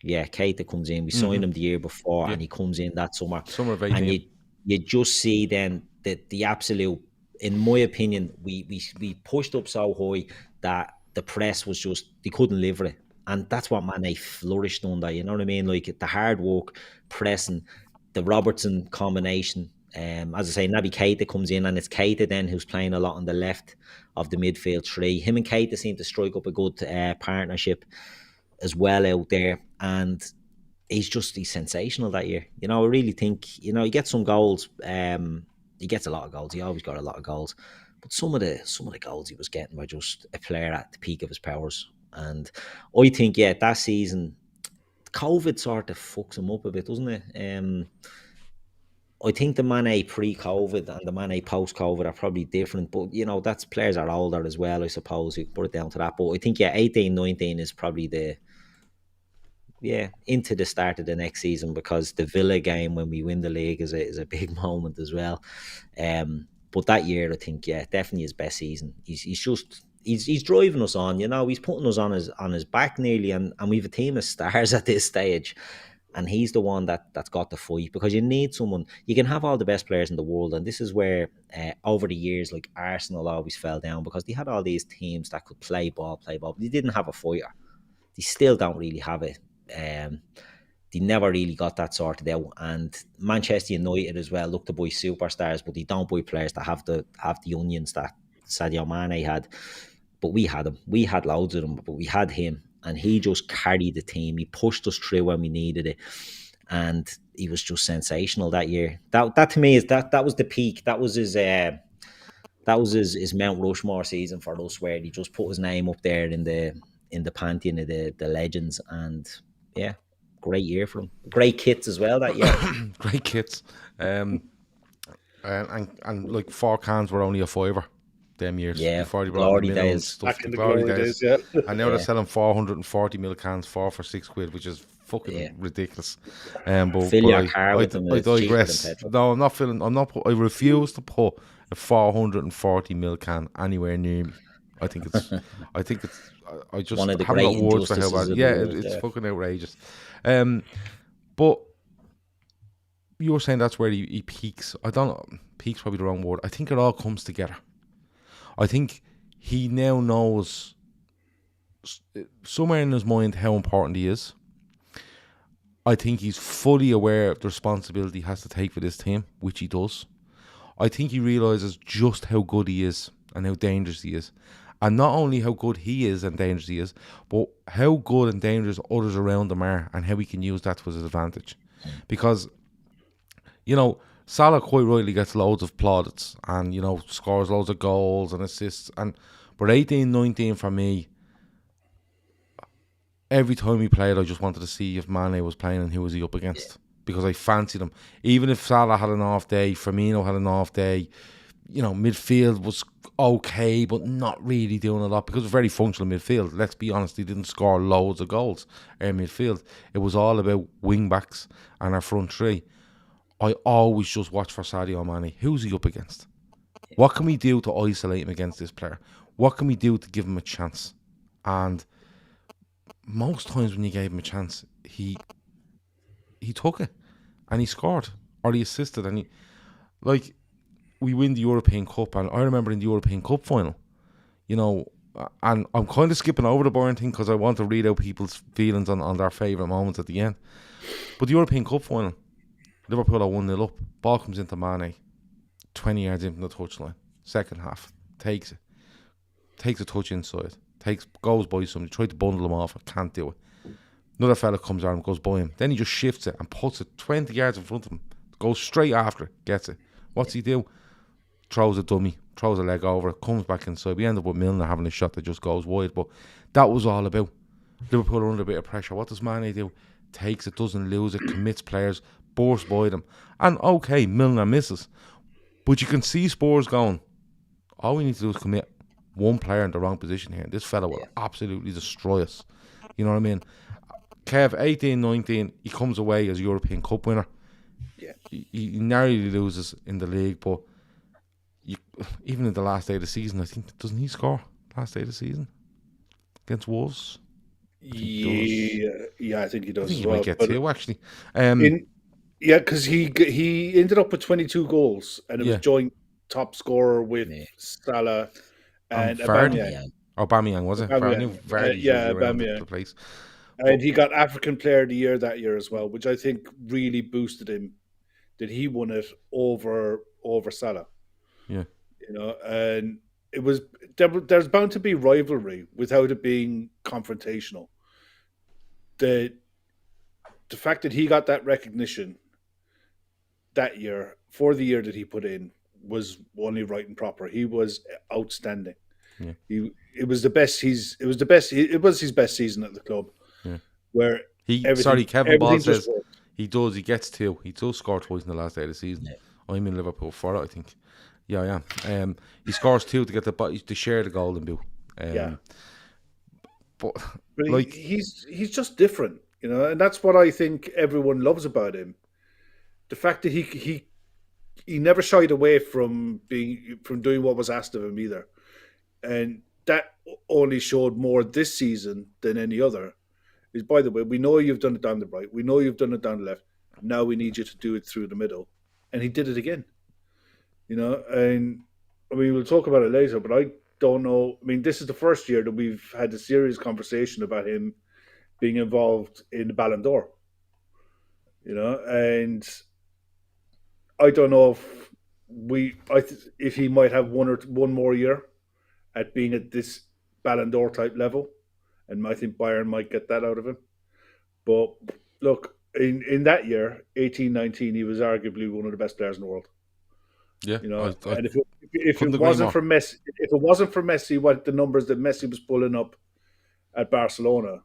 Yeah, Keita comes in. We signed him the year before, and he comes in that summer. Summer of 18. And you just see then that the absolute, in my opinion, we pushed up so high that the press was just, they couldn't live with it. And that's what Mane flourished under, you know what I mean? Like, the hard work, pressing, the Robertson combination. As I say, Naby Keita comes in, and it's Keita then who's playing a lot on the left of the midfield three. Him and Keita seem to strike up a good partnership as well out there, and he's sensational that year. You know, I really think, you know, he gets some goals. He gets a lot of goals. He always got a lot of goals, but some of the goals he was getting were just a player at the peak of his powers. And I think, yeah, that season, COVID sort of fucks him up a bit, doesn't it? I think the Mane pre-COVID and the Mane post-COVID are probably different, but, you know, that's players are older as well, I suppose. You put it down to that. But I think, yeah, 18-19 is probably into the start of the next season, because the Villa game when we win the league is a big moment as well. But that year, I think, yeah, definitely his best season. He's driving us on, you know. He's putting us on his back nearly, and we've a team of stars at this stage. And he's the one that's got the fight, because you need someone. You can have all the best players in the world, and this is where over the years, like, Arsenal always fell down, because they had all these teams that could play ball, but they didn't have a fighter. They still don't really have it. They never really got that sorted out. And Manchester United as well look to buy superstars, but they don't buy players that have the onions that Sadio Mane had. But we had him. We had loads of them, but we had him. And he just carried the team. He pushed us through when we needed it, and he was just sensational that year. That to me is that was the peak. That was his Mount Rushmore season for us, where he just put his name up there in the pantheon of the legends. And yeah, great year for him. Great kits as well that year. Great kits, and like 4 cans were only a $5. Them years, yeah, before they brought glory days. Stuff, back in the glory days, yeah. And now they're selling 440 ml cans, 4 for £6, which is fucking ridiculous. But fill your car with them. I digress. No, I'm not filling. I refuse to put a 440 ml can anywhere near me. I think it's. I just one of the haven't great got words for how bad. Yeah, it's fucking outrageous. But you were saying that's where he peaks. I don't know. Peak's probably the wrong word. I think it all comes together. I think he now knows somewhere in his mind how important he is. I think he's fully aware of the responsibility he has to take for this team, which he does. I think he realises just how good he is and how dangerous he is. And not only how good he is and dangerous he is, but how good and dangerous others around him are, and how he can use that to his advantage. Because, you know, Salah quite rightly gets loads of plaudits and, you know, scores loads of goals and assists. But 18-19 for me, every time he played, I just wanted to see if Mane was playing and who was he up against. Because I fancied him. Even if Salah had an off day, Firmino had an off day, midfield was okay, but not really doing a lot because it was very functional midfield. Let's be honest, they didn't score loads of goals in midfield. It was all about wing backs and our front three. I always just watch for Sadio Mane. Who's he up against? What can we do to isolate him against this player? What can we do to give him a chance? And most times when you gave him a chance, he took it and he scored or he assisted and we win the European Cup, and I remember in the European Cup final, and I'm kind of skipping over the Bayern thing because I want to read out people's feelings on their favourite moments at the end. But the European Cup final, Liverpool are 1-0 up, ball comes into Mane, 20 yards in from the touchline, second half, takes a touch inside, goes by somebody, tried to bundle him off, can't do it. Another fella comes around, goes by him, then he just shifts it and puts it 20 yards in front of him, goes straight after it, gets it. What's he do? Throws a dummy, throws a leg over it, comes back inside. We end up with Milner having a shot that just goes wide, but that was all about. Liverpool are under a bit of pressure. What does Mane do? Takes it, doesn't lose it, commits players, bursts by them. And okay, Milner misses. But you can see Spurs going, all we need to do is commit one player in the wrong position here. This fella will absolutely destroy us. You know what I mean? Kev, 18-19, he comes away as European Cup winner. Yeah. He narrowly loses in the league, but even in the last day of the season, I think, doesn't he score last day of the season against Wolves? I think he does. I think as he well. might get But two actually. because he ended up with 22 goals, and it was joint top scorer with Salah and Aubameyang. Aubameyang, was it? I knew Aubameyang. The place. And he got African Player of the Year that year as well, which I think really boosted him. That he won it over Salah. Yeah, and it was there's bound to be rivalry without it being confrontational. The fact that he got that recognition that year for the year that he put in was only right and proper. He was outstanding. Yeah. It was his best season at the club. Yeah. Where Kevin Ball says he gets two. He does score twice in the last day of the season. Yeah. I'm in Liverpool for it, I think. Yeah. He scores two to get to share the golden boot. But like he's just different, and that's what I think everyone loves about him. The fact that he never shied away from doing what was asked of him either, and that only showed more this season than any other. Is, by the way, we know you've done it down the right, we know you've done it down the left. Now we need you to do it through the middle, and he did it again. And I mean, we'll talk about it later, but I don't know. I mean, this is the first year that we've had a serious conversation about him being involved in the Ballon d'Or. And I don't know if he might have one more year at being at this Ballon d'Or type level, and I think Bayern might get that out of him. But look, in that year, 18-19, he was arguably one of the best players in the world. Yeah, and if it wasn't for Messi, what the numbers that Messi was pulling up at Barcelona,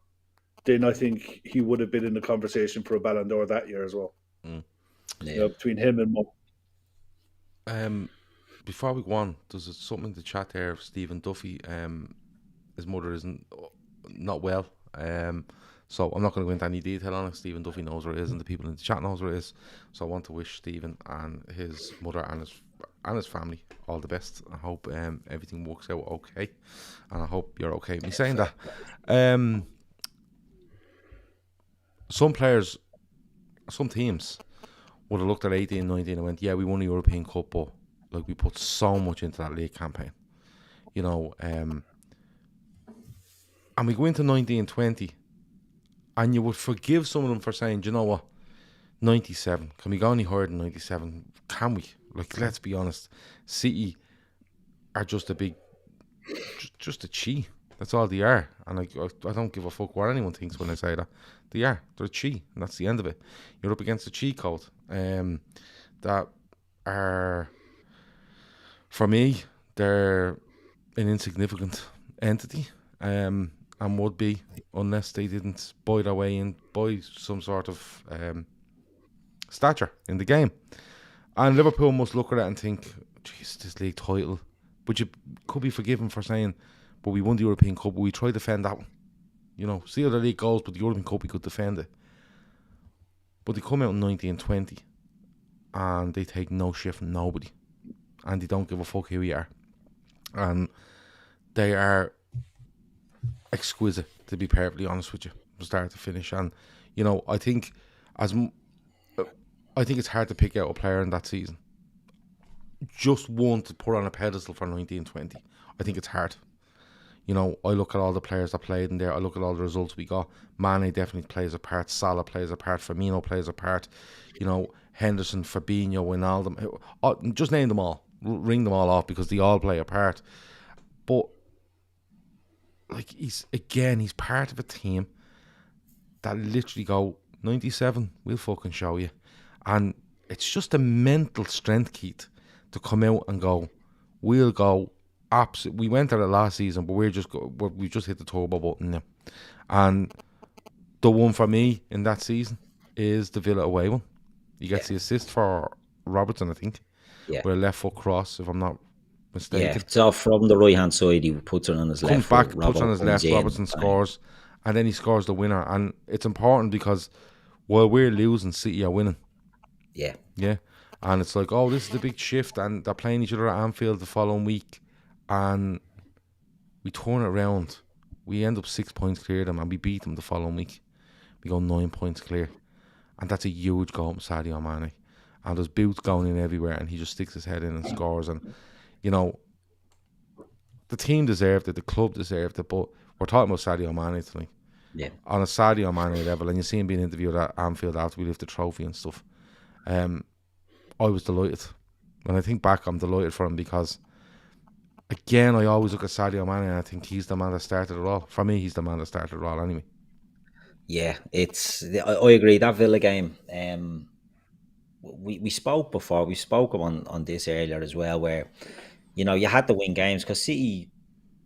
then I think he would have been in the conversation for a Ballon d'Or that year as well. Between him and Mo. Before we go on, there's something in the chat there of Stephen Duffy. His mother isn't not well. So I'm not going to go into any detail on it. Stephen Duffy knows where it is, and the people in the chat knows where it is. So I want to wish Stephen and his mother and his family all the best. I hope everything works out okay, and I hope you're okay with me saying that. Some players, some teams would have looked at 18-19 and went, "Yeah, we won the European Cup, but like we put so much into that league campaign, and we go into 19-20." And you would forgive some of them for saying, do you know what, 97, can we go any higher than 97? Can we? Like, let's be honest. City are just a chi. That's all they are. And I don't give a fuck what anyone thinks when I say that. They are. They're a chi, and that's the end of it. You're up against a chi code that are, for me, they're an insignificant entity. And would be, unless they didn't buy their way in by some sort of stature in the game. And Liverpool must look at it and think, jeez, this league title. But you could be forgiven for saying, but we won the European Cup, but we tried to defend that one. You know, see how the league goes, but the European Cup we could defend it. But they come out in 1920 and they take no shit from nobody. And they don't give a fuck who you are. And they are exquisite, to be perfectly honest with you, from start to finish. And, you know, I think it's hard to pick out a player in that season. Just one to put on a pedestal for 1920. I think it's hard. You know, I look at all the players that played in there. I look at all the results we got. Mane definitely plays a part. Salah plays a part. Firmino plays a part. You know, Henderson, Fabinho, Wijnaldum. Just name them all. Ring them all off because they all play a part. But, like, he's part of a team that literally go, 97, we'll fucking show you. And it's just a mental strength, Keith, to come out and go, we'll go. We went at it last season, but we just hit the turbo button now. And the one for me in that season is the Villa away one. He gets the assist for Robertson, I think, with a left foot cross, if I'm not mistaken. Yeah, so from the right hand side, he puts it on his left. Comes back, puts on his left. Robertson scores, and then he scores the winner. And it's important because while we're losing, City are winning. Yeah. And it's like, oh, this is the big shift, and they're playing each other at Anfield the following week. And we turn it around. We end up 6 points clear of them, and we beat them the following week. We go 9 points clear. And that's a huge goal from Sadio Mane. And there's boots going in everywhere, and he just sticks his head in and scores. And, you know, the team deserved it, the club deserved it, but we're talking about Sadio Mane tonight. Yeah. On a Sadio Mane level, and you see him being interviewed at Anfield after we lift the trophy and stuff. I was delighted. When I think back, I'm delighted for him because, again, I always look at Sadio Mane and I think he's the man that started it all. For me, he's the man that started it all anyway. Yeah, I agree. That Villa game, we spoke before. We spoke on this earlier as well, where, you know, you had to win games because City,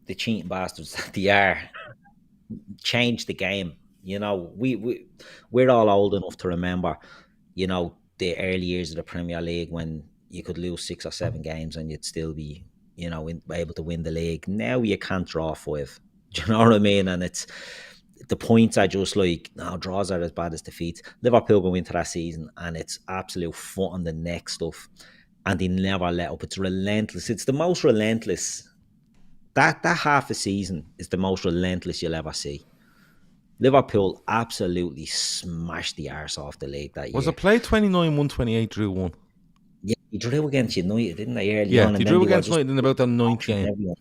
the cheating bastards that they are, changed the game. You know, we're all old enough to remember, you know, the early years of the Premier League when you could lose 6 or 7 games and you'd still be, you know, able to win the league. Now you can't draw 5. Do you know what I mean? And it's the points are just like, no, draws are as bad as defeats. Liverpool go into that season and it's absolute foot on the neck stuff, and they never let up. It's relentless. It's the most relentless. That half a season is the most relentless you'll ever see. Liverpool absolutely smashed the arse off the league that year. Was it play 29, 128, drew 1? Yeah, he drew against United, didn't they? Early on, and they drew against United in about the 9th game.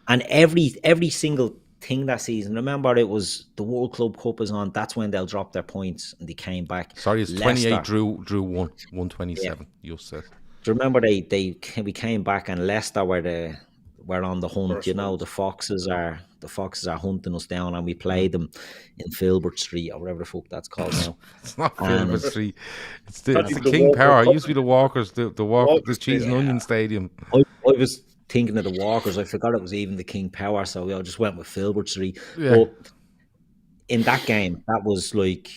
And every single thing that season, remember, it was the World Club Cup is on. That's when they'll drop their points, and they came back. Sorry, it's Leicester 28 drew 1, 127. You said. Do you remember we came back and Leicester were on the hunt. First, you know, the foxes are hunting us down, and we played them in Filbert Street or whatever the fuck that's called now. It's not Filbert Street. It's the King Power. It used to be the Walkers, the Cheese and Onion Stadium. I was thinking of the Walkers. I forgot it was even the King Power, so I just went with Filbert Street. Yeah. But in that game, that was like,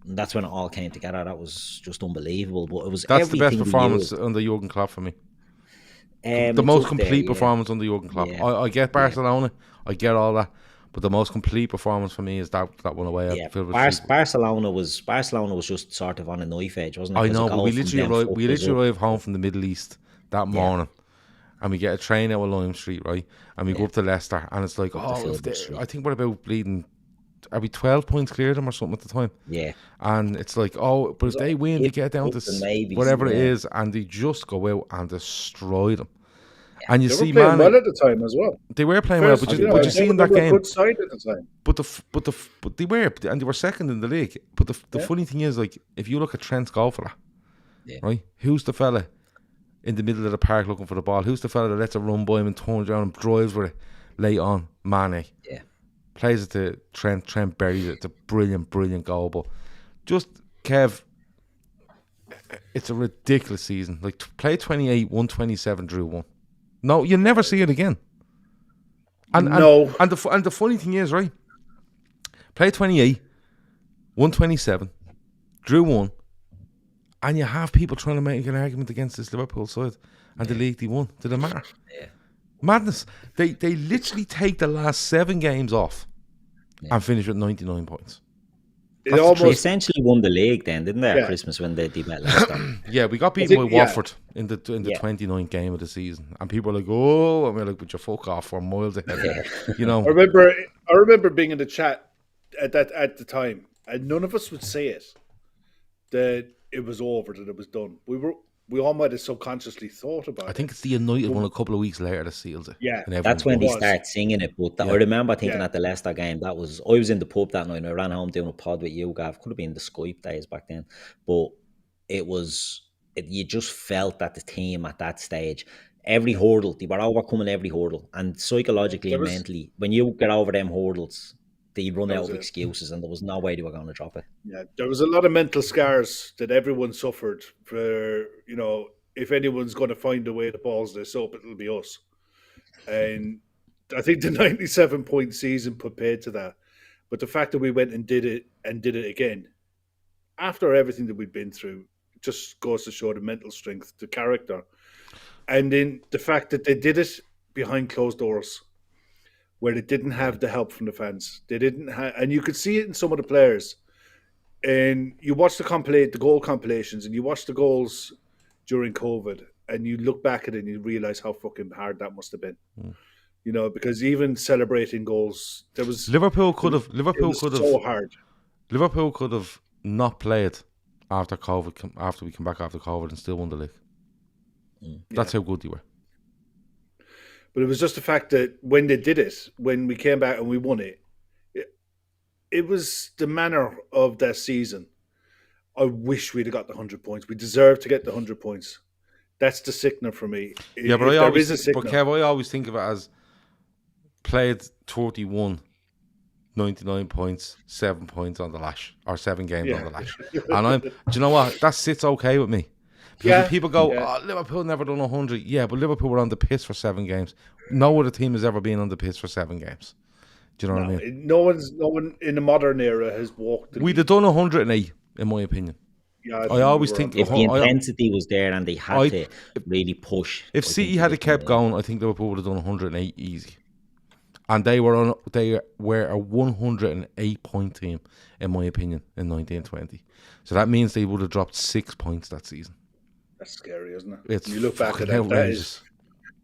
that's when it all came together. That was just unbelievable. But it was that's the best performance under Jurgen Klopp for me. The most complete performance under Jurgen Klopp. Yeah. I get Barcelona, I get all that, but the most complete performance for me is that one away at Barcelona was just sort of on a knife edge, wasn't it? I know, but we literally arrived home from the Middle East that morning, and we get a train out of Lime Street, right? And we go up to Leicester, and it's like, I think we're about bleeding. Are we 12 points clear of them or something at the time? Yeah. And it's like, but if they win, they get down to whatever it is, and they just go out and destroy them. Yeah. And you see, man, well at the time as well. They were playing well, but you see in that game, good side at the time. But they were second in the league. But the funny thing is, like, if you look at Trent's goal for that, right? Who's the fella in the middle of the park looking for the ball? Who's the fella that lets it run by him and turns around and drives with it late on? Mane. Yeah. Plays it to Trent. Trent buries it. It's a brilliant goal. But just, Kev, it's a ridiculous season. Like, play 28, 127, drew 1. No, you never see it again. And the funny thing is, right? Play 28, 127, drew 1, And you have people trying to make an argument against this Liverpool side and the league they won. Did it matter? Yeah. Madness. They literally take the last 7 games off and finish with 99 points. It almost They essentially won the league then, didn't they, at Christmas when they beat Leicester? Yeah, we got beaten by Watford in the 29th game of the season. And people are like, oh, and we're like, but you fuck off, we're miles ahead. You know. I remember being in the chat at the time, and none of us would say it, that it was over, that it was done. We all might have subconsciously thought about it. I think it's the United one a couple of weeks later that seals it. Yeah. That's when they start singing it. But I remember thinking at the Leicester game, I was in the pub that night and I ran home doing a pod with you, Gav. Could have been the Skype days back then. But you just felt that the team at that stage, every hurdle, they were overcoming every hurdle. And psychologically and mentally, when you get over them hurdles, they run out of excuses and there was no way they were going to drop it. Yeah, there was a lot of mental scars that everyone suffered for, if anyone's going to find a way to balls this up, it'll be us. And I think the 97-point season put paid to that. But the fact that we went and did it again, after everything that we'd been through, just goes to show the mental strength, the character. And then the fact that they did it behind closed doors, where they didn't have the help from the fans. They didn't have, and you could see it in some of the players. And you watch the goal compilations, and you watch the goals during COVID, and you look back at it and you realize how fucking hard that must have been. Because even celebrating goals, Liverpool could have so hard. Liverpool could have not played after COVID, after we come back after COVID, and still won the league. That's how good they were. But it was just the fact that when they did it, when we came back and we won it, it was the manner of that season. I wish we'd have got the 100 points. We deserved to get the 100 points. That's the sickener for me. Yeah, but Kev, I always think of it as played 31, 99 points, 7 points on the lash, or 7 games on the lash. And do you know what? That sits okay with me. Because when people go, Liverpool never done 100. Yeah, but Liverpool were on the piss for 7 games. No other team has ever been on the piss for 7 games. Do you know what I mean? No one in the modern era has walked. We'd have done 108, in my opinion. Yeah, I always think if the intensity was there and they had to really push. If City had kept going, I think Liverpool would have done 108 easy. And they were a 108-point team, in my opinion, in 1920. So that means they would have dropped 6 points that season. That's scary, isn't it? It's you look back at outrageous.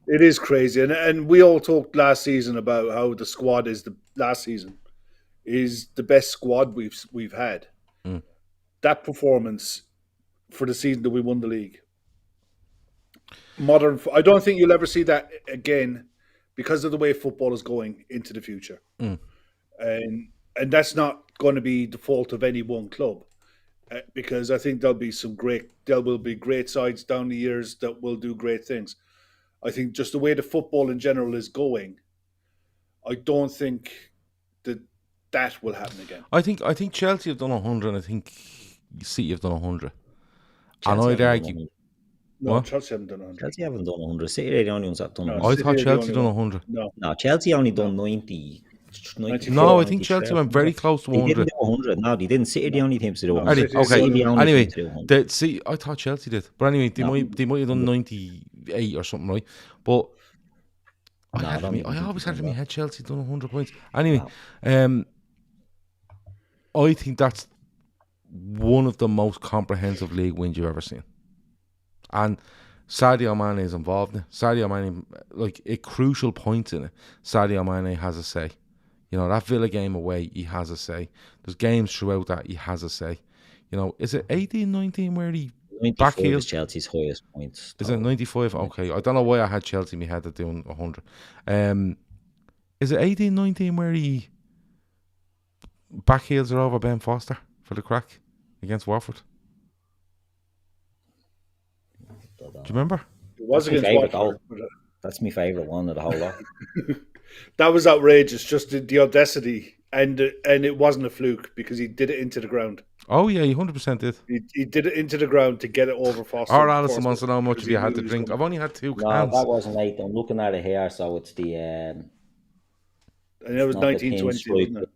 It is crazy. And we all talked last season about how the squad is the best squad we've had. That performance for the season that we won the league. I don't think you'll ever see that again because of the way football is going into the future. And that's not going to be the fault of any one club. Because I think there will be great sides down the years that will do great things. I think just the way the football in general is going, I don't think that will happen again. I think Chelsea have done 100, and I think City have done 100. And I'd argue. No, Chelsea haven't done 100. Chelsea haven't done 100. City are the only ones that done 100. I thought Chelsea done 100. No, Chelsea only done 90. No, I think Chelsea went very close to 100. They didn't do 100. No, they didn't. City the only teams to do 100. Okay. Anyway, I thought Chelsea did, but anyway, they might have done 98 or something, right? But I always had in my head Chelsea done 100 points. Anyway, I think that's one of the most comprehensive league wins you've ever seen, and Sadio Mane is involved in it. Sadio Mane, like at crucial points in it, Sadio Mane has a say. That Villa game away, he has a say. There's games throughout that he has a say. Is it 18-19 where he backheels? Is Chelsea's highest points. Is it 95? Okay, I don't know why I had Chelsea in my head at doing 100. Is it 18-19 where he backheels her over Ben Foster for the crack against Watford? Do you remember? It was against Watford. That's my favourite one of the whole lot. That was outrageous, just the audacity, and it wasn't a fluke because he did it into the ground. Oh yeah, he 100% did. He did it into the ground to get it over Foster. Or Alison wants to know how much you had to drink. I've only had 2 cans. No, that wasn't 8. I'm looking at it here, so it's the. And it was 1920, wasn't it?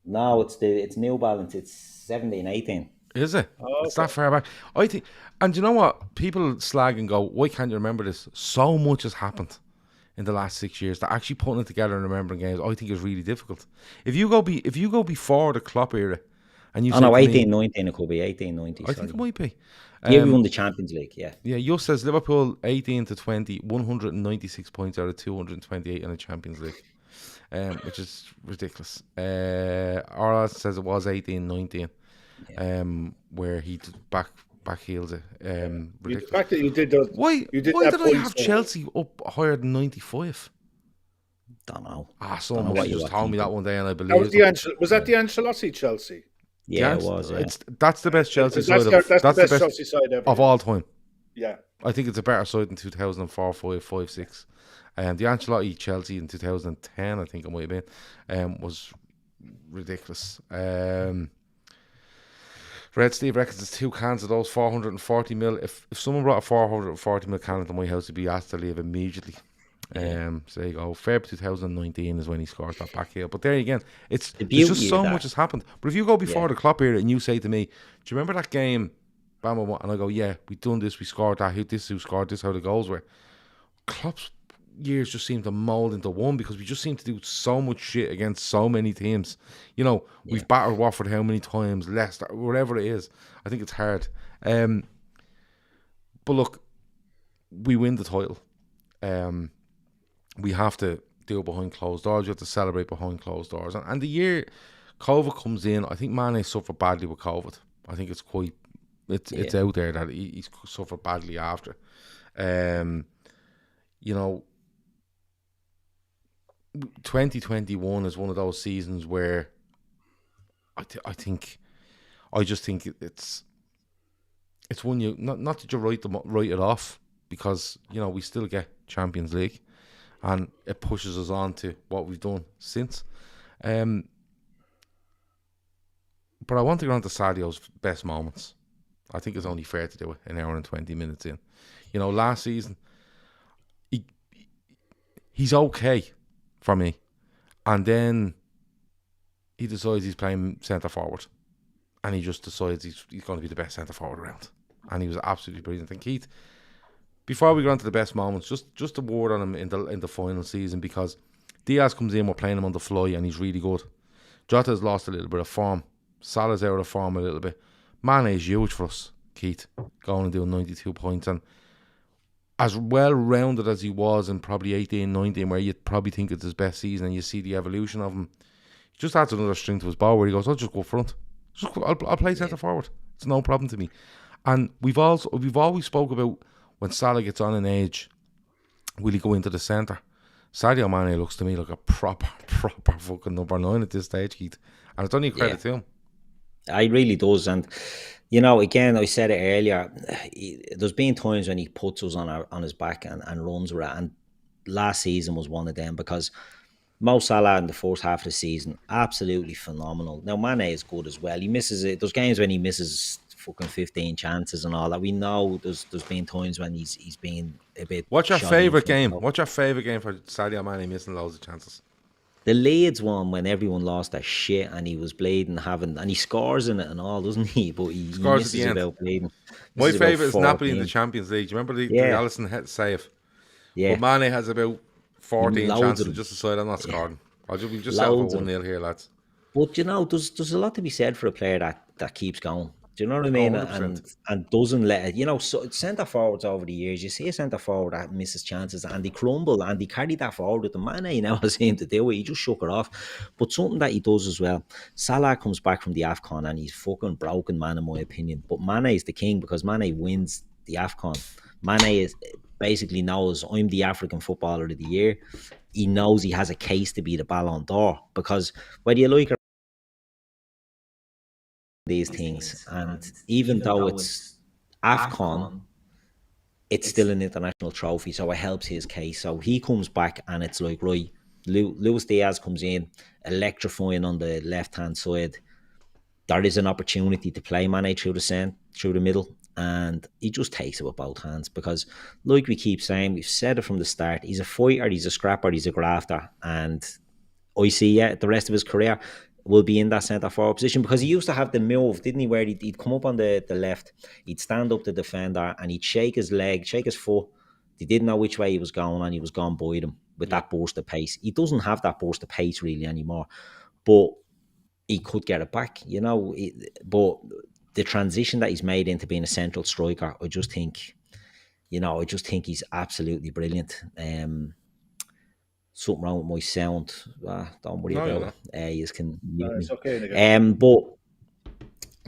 No, it's New Balance. It's 17-18. Is it? Oh, It's that far back. I think, and you know what? People slag and go, "Why can't you remember this?" So much has happened in the last 6 years that actually putting it together and remembering games, I think, is really difficult. If you go before the Klopp era, and you Oh say no, to me, 18-19 it could be 18-90. I think it might be. Yeah, we won the Champions League. Yeah. Yeah, Just says Liverpool 18 to 20, 196 points out of 228 in the Champions League, which is ridiculous. Orla says it was 18-19, where he back heels it. The Ridiculous. fact that you did that. Why You did did that I point have so- Chelsea up higher than 95? Don't know. Someone what must you just were told me that thinking. one day, and I That believe was that the Ancelotti Chelsea? Yeah, it was. Yeah. That's the best Chelsea That's side. the best Chelsea side ever. of all time. Yeah. I think it's a better side than 2004, 5, 5, 6. The Ancelotti Chelsea in 2010, I think it might have been, was ridiculous. Red Steve reckons it's 2 cans of those 440 mil. If someone brought a 440 mil can into my house, he'd be asked to leave immediately. So there you go. Feb 2019 is when he scores that back heel. But there again, there's just so much has happened. But if you go before the Klopp era and you say to me, "Do you remember that game?" Bam, bam, bam, and I go, "Yeah, we done this. We scored that. Who scored this? How the goals were." Klopp's years just seem to mould into one because we just seem to do so much shit against so many teams. You know, we've battered Watford how many times, Leicester, whatever it is. I think it's hard. But look, we win the title. We have to do it behind closed doors. We have to celebrate behind closed doors. And the year COVID comes in, I think Mane suffered badly with COVID. I think it's quite, it's out there that he's suffered badly after. You know, 2021 is one of those seasons where I just think it's one you not that you write it off, because you know we still get Champions League and it pushes us on to what we've done since. But I want to go on to Sadio's best moments. I think it's only fair to do it an hour and 20 minutes in. You know, last season he's okay for me, and then he decides he's playing centre forward, and he just decides he's going to be the best centre forward around, and he was absolutely brilliant. And Keith, before we go on to the best moments, just a word on him in the final season, because Diaz comes in, we're playing him on the fly, and he's really good. Jota's lost a little bit of form. Salah's out of form a little bit. Mane is huge for us, Keith, going and doing 92 points, and as well-rounded as he was in probably 18-19, where you'd probably think it's his best season, and you see the evolution of him, he just adds another string to his bow where he goes, "I'll just go front. I'll play centre forward. It's no problem to me." And we've always spoke about when Salah gets on in age, will he go into the centre? Sadio Mane looks to me like a proper fucking number 9 at this stage, Keith. And it's only a credit to him. It really does. And you know, again, I said it earlier, there's been times when he puts us on his back and runs around. And last season was one of them, because Mo Salah in the first half of the season, absolutely phenomenal. Now, Mane is good as well. He misses it. There's games when he misses fucking 15 chances and all that. We know there's been times when he's been a bit... What's your favourite game? What's your favourite game for Sadio Mane missing loads of chances? The Leeds one, when everyone lost their shit and he was bleeding, and he scores in it and all, doesn't he? But he scores misses at the end. About bleeding. My favourite is Napoli in the Champions League. Do you remember the Alisson hit save? Yeah. But Mane has about 14 Loads chances of to just decide I'm not scoring. We'll just Loads settle for 1-0 here, lads. But you know, there's a lot to be said for a player that keeps going. Do you know what I mean? 100%. And doesn't let it. You know, so centre forwards over the years, you see a centre forward that misses chances and they crumble and they carry that forward with the Mane. You never see him to do it. He just shook it off. But something that he does as well, Salah comes back from the AFCON and he's fucking broken, man, in my opinion. But Mane is the king because Mane wins the AFCON. Mane basically knows I'm the African footballer of the year. He knows he has a case to be the Ballon d'Or, because whether you like these things, and even though it's AFCON, it's still an international trophy, so it helps his case. So he comes back and it's like, right, Luis Diaz comes in, electrifying on the left-hand side. There is an opportunity to play Mane through the middle, and he just takes it with both hands, because like we keep saying, we've said it from the start, he's a fighter, he's a scrapper, he's a grafter, and I see the rest of his career, will be in that centre forward position, because he used to have the move, didn't he, where he'd come up on the left, he'd stand up the defender and he'd shake his leg, shake his foot. He didn't know which way he was going and he was going by them with that burst of pace. He doesn't have that burst of pace really anymore, but he could get it back, you know. But the transition that he's made into being a central striker, I just think he's absolutely brilliant. Something wrong with my sound. Don't worry about it. You can mute me. It's okay.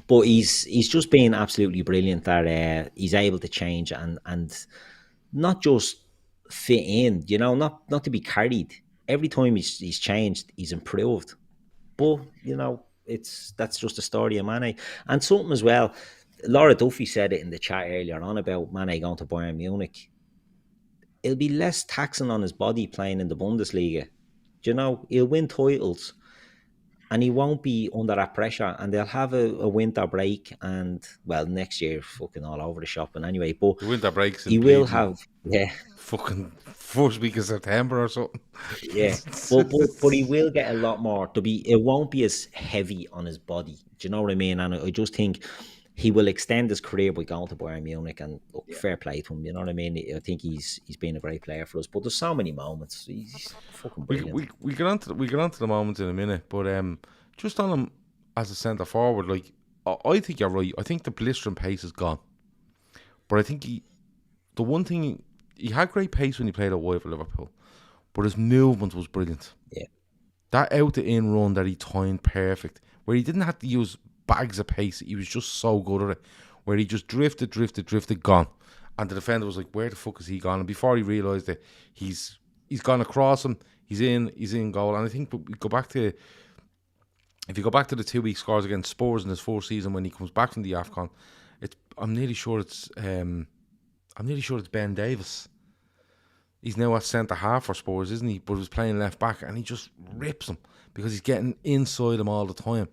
But he's just been absolutely brilliant that he's able to change and not just fit in, you know, not to be carried. Every time he's changed, he's improved. But you know, that's just a story of Mane. And something as well, Laura Duffy said it in the chat earlier on about Mane going to Bayern Munich. It'll be less taxing on his body playing in the Bundesliga. You know, he'll win titles and he won't be under that pressure, and they'll have a winter break, and well, next year fucking all over the shop. And anyway, but the winter breaks he will have fucking first week of September or something. Yeah. but he will get a lot more it won't be as heavy on his body. Do you know what I mean? And I just think he will extend his career by going to Bayern Munich, and look, fair play to him. You know what I mean? I think he's been a great player for us. But there's so many moments. He's fucking brilliant. We get onto the moments in a minute, but just on him as a centre forward, like I think you're right. I think the blistering pace is gone, but I think he had great pace when he played out wide for Liverpool, but his movement was brilliant. Yeah, that out to in run that he timed perfect, where he didn't have to use bags of pace. He was just so good at it, where he just drifted, gone, and the defender was like, "Where the fuck is he gone?" And before he realised that he's gone across him, he's in goal. And I think if you go back to the 2 week scores against Spurs in his fourth season when he comes back from the AFCON, I'm nearly sure it's Ben Davis. He's now at centre half for Spurs, isn't he? But he's playing left back, and he just rips him because he's getting inside him all the time.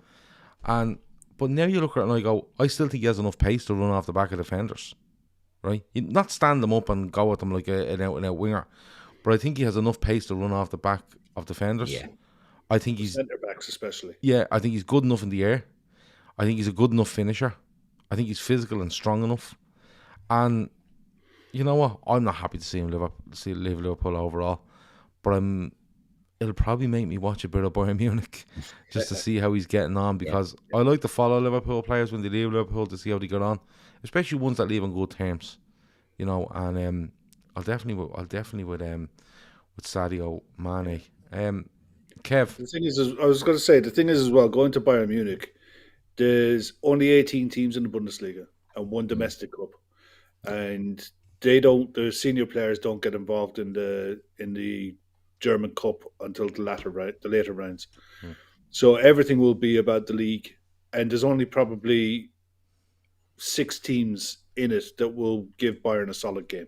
But now you look at it and I go, I still think he has enough pace to run off the back of defenders, right? Not stand them up and go at them like an out-and-out winger, but I think he has enough pace to run off the back of defenders. Yeah. I think he's... centre backs especially. Yeah, I think he's good enough in the air. I think he's a good enough finisher. I think he's physical and strong enough. And you know what? I'm not happy to see him leave Liverpool overall, but it'll probably make me watch a bit of Bayern Munich just to see how he's getting on, because I like to follow Liverpool players when they leave Liverpool to see how they get on, especially ones that leave on good terms, you know. And I'll definitely with Sadio Mane. Kev, the thing is, I was going to say, the thing is as well, going to Bayern Munich, there's only 18 teams in the Bundesliga and one domestic cup, and the senior players don't get involved in the German Cup until the later rounds. So everything will be about the league, and there's only probably 6 teams in it that will give Bayern a solid game.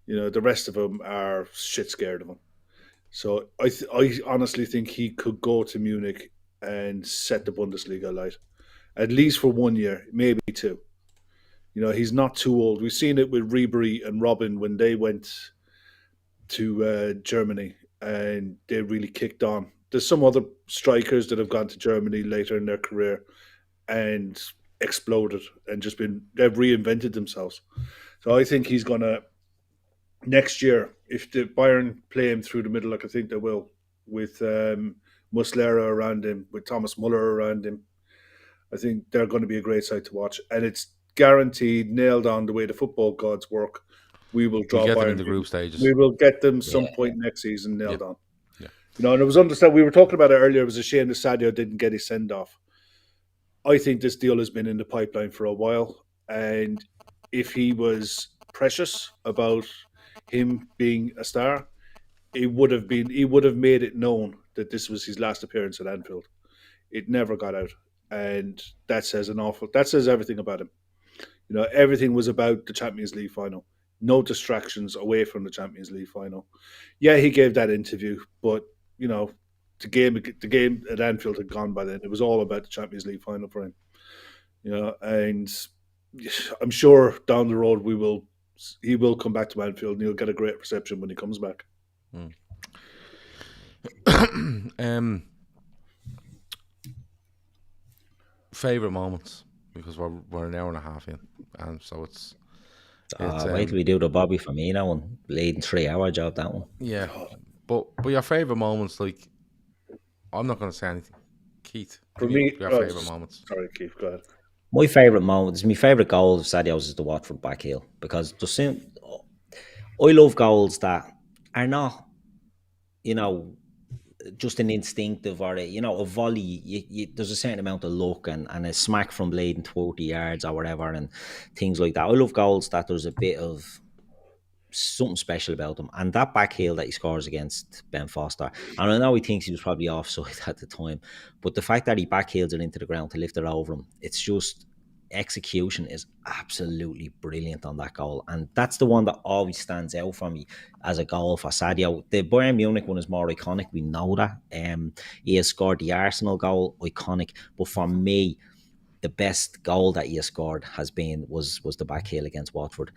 You know, the rest of them are shit scared of him. So I honestly think he could go to Munich and set the Bundesliga alight, at least for 1 year, maybe 2. You know, he's not too old. We've seen it with Ribery and Robin when they went to Germany and they really kicked on. There's some other strikers that have gone to Germany later in their career and exploded and they've reinvented themselves. So I think he's gonna, next year, if the Bayern play him through the middle, like I think they will, with Muslera around him, with Thomas Muller around him, I think they're going to be a great side to watch. And it's guaranteed, nailed on the way the football gods work. We will draw Bayern them in the group stages. We will get them some point next season nailed on. Yeah. You know, and it was understood. We were talking about it earlier. It was a shame that Sadio didn't get his send off. I think this deal has been in the pipeline for a while, and if he was precious about him being a star, he would have made it known that this was his last appearance at Anfield. It never got out, and that says everything about him. You know, everything was about the Champions League final. No distractions away from the Champions League final. Yeah, he gave that interview, but you know, the game at Anfield had gone by then. It was all about the Champions League final for him. You know, and I'm sure down the road he will come back to Anfield and he'll get a great reception when he comes back. Favourite moments, because we're an hour and a half in, and so it's wait till we do the Bobby Firmino one, leading 3 hour job, that one. yeah. But your favourite moments, like, I'm not going to say anything. Keith, For give me me, your favourite moments. Sorry, Keith, go ahead. My favourite moments, my favourite goal of Sadio's is the Watford back heel, because I love goals that are not, you know, just an instinctive or a volley. There's a certain amount of luck and a smack from bleeding 20 yards or whatever and things like that. I love goals that there's a bit of something special about them. And that back heel that he scores against Ben Foster, and I know he thinks he was probably offside at the time, but the fact that he back heels it into the ground to lift it over him, it's just, execution is absolutely brilliant on that goal. And that's the one that always stands out for me as a goal for Sadio. The Bayern Munich one is more iconic, we know that. He has scored the Arsenal goal, iconic, but for me, the best goal that he has scored was the back heel against Watford.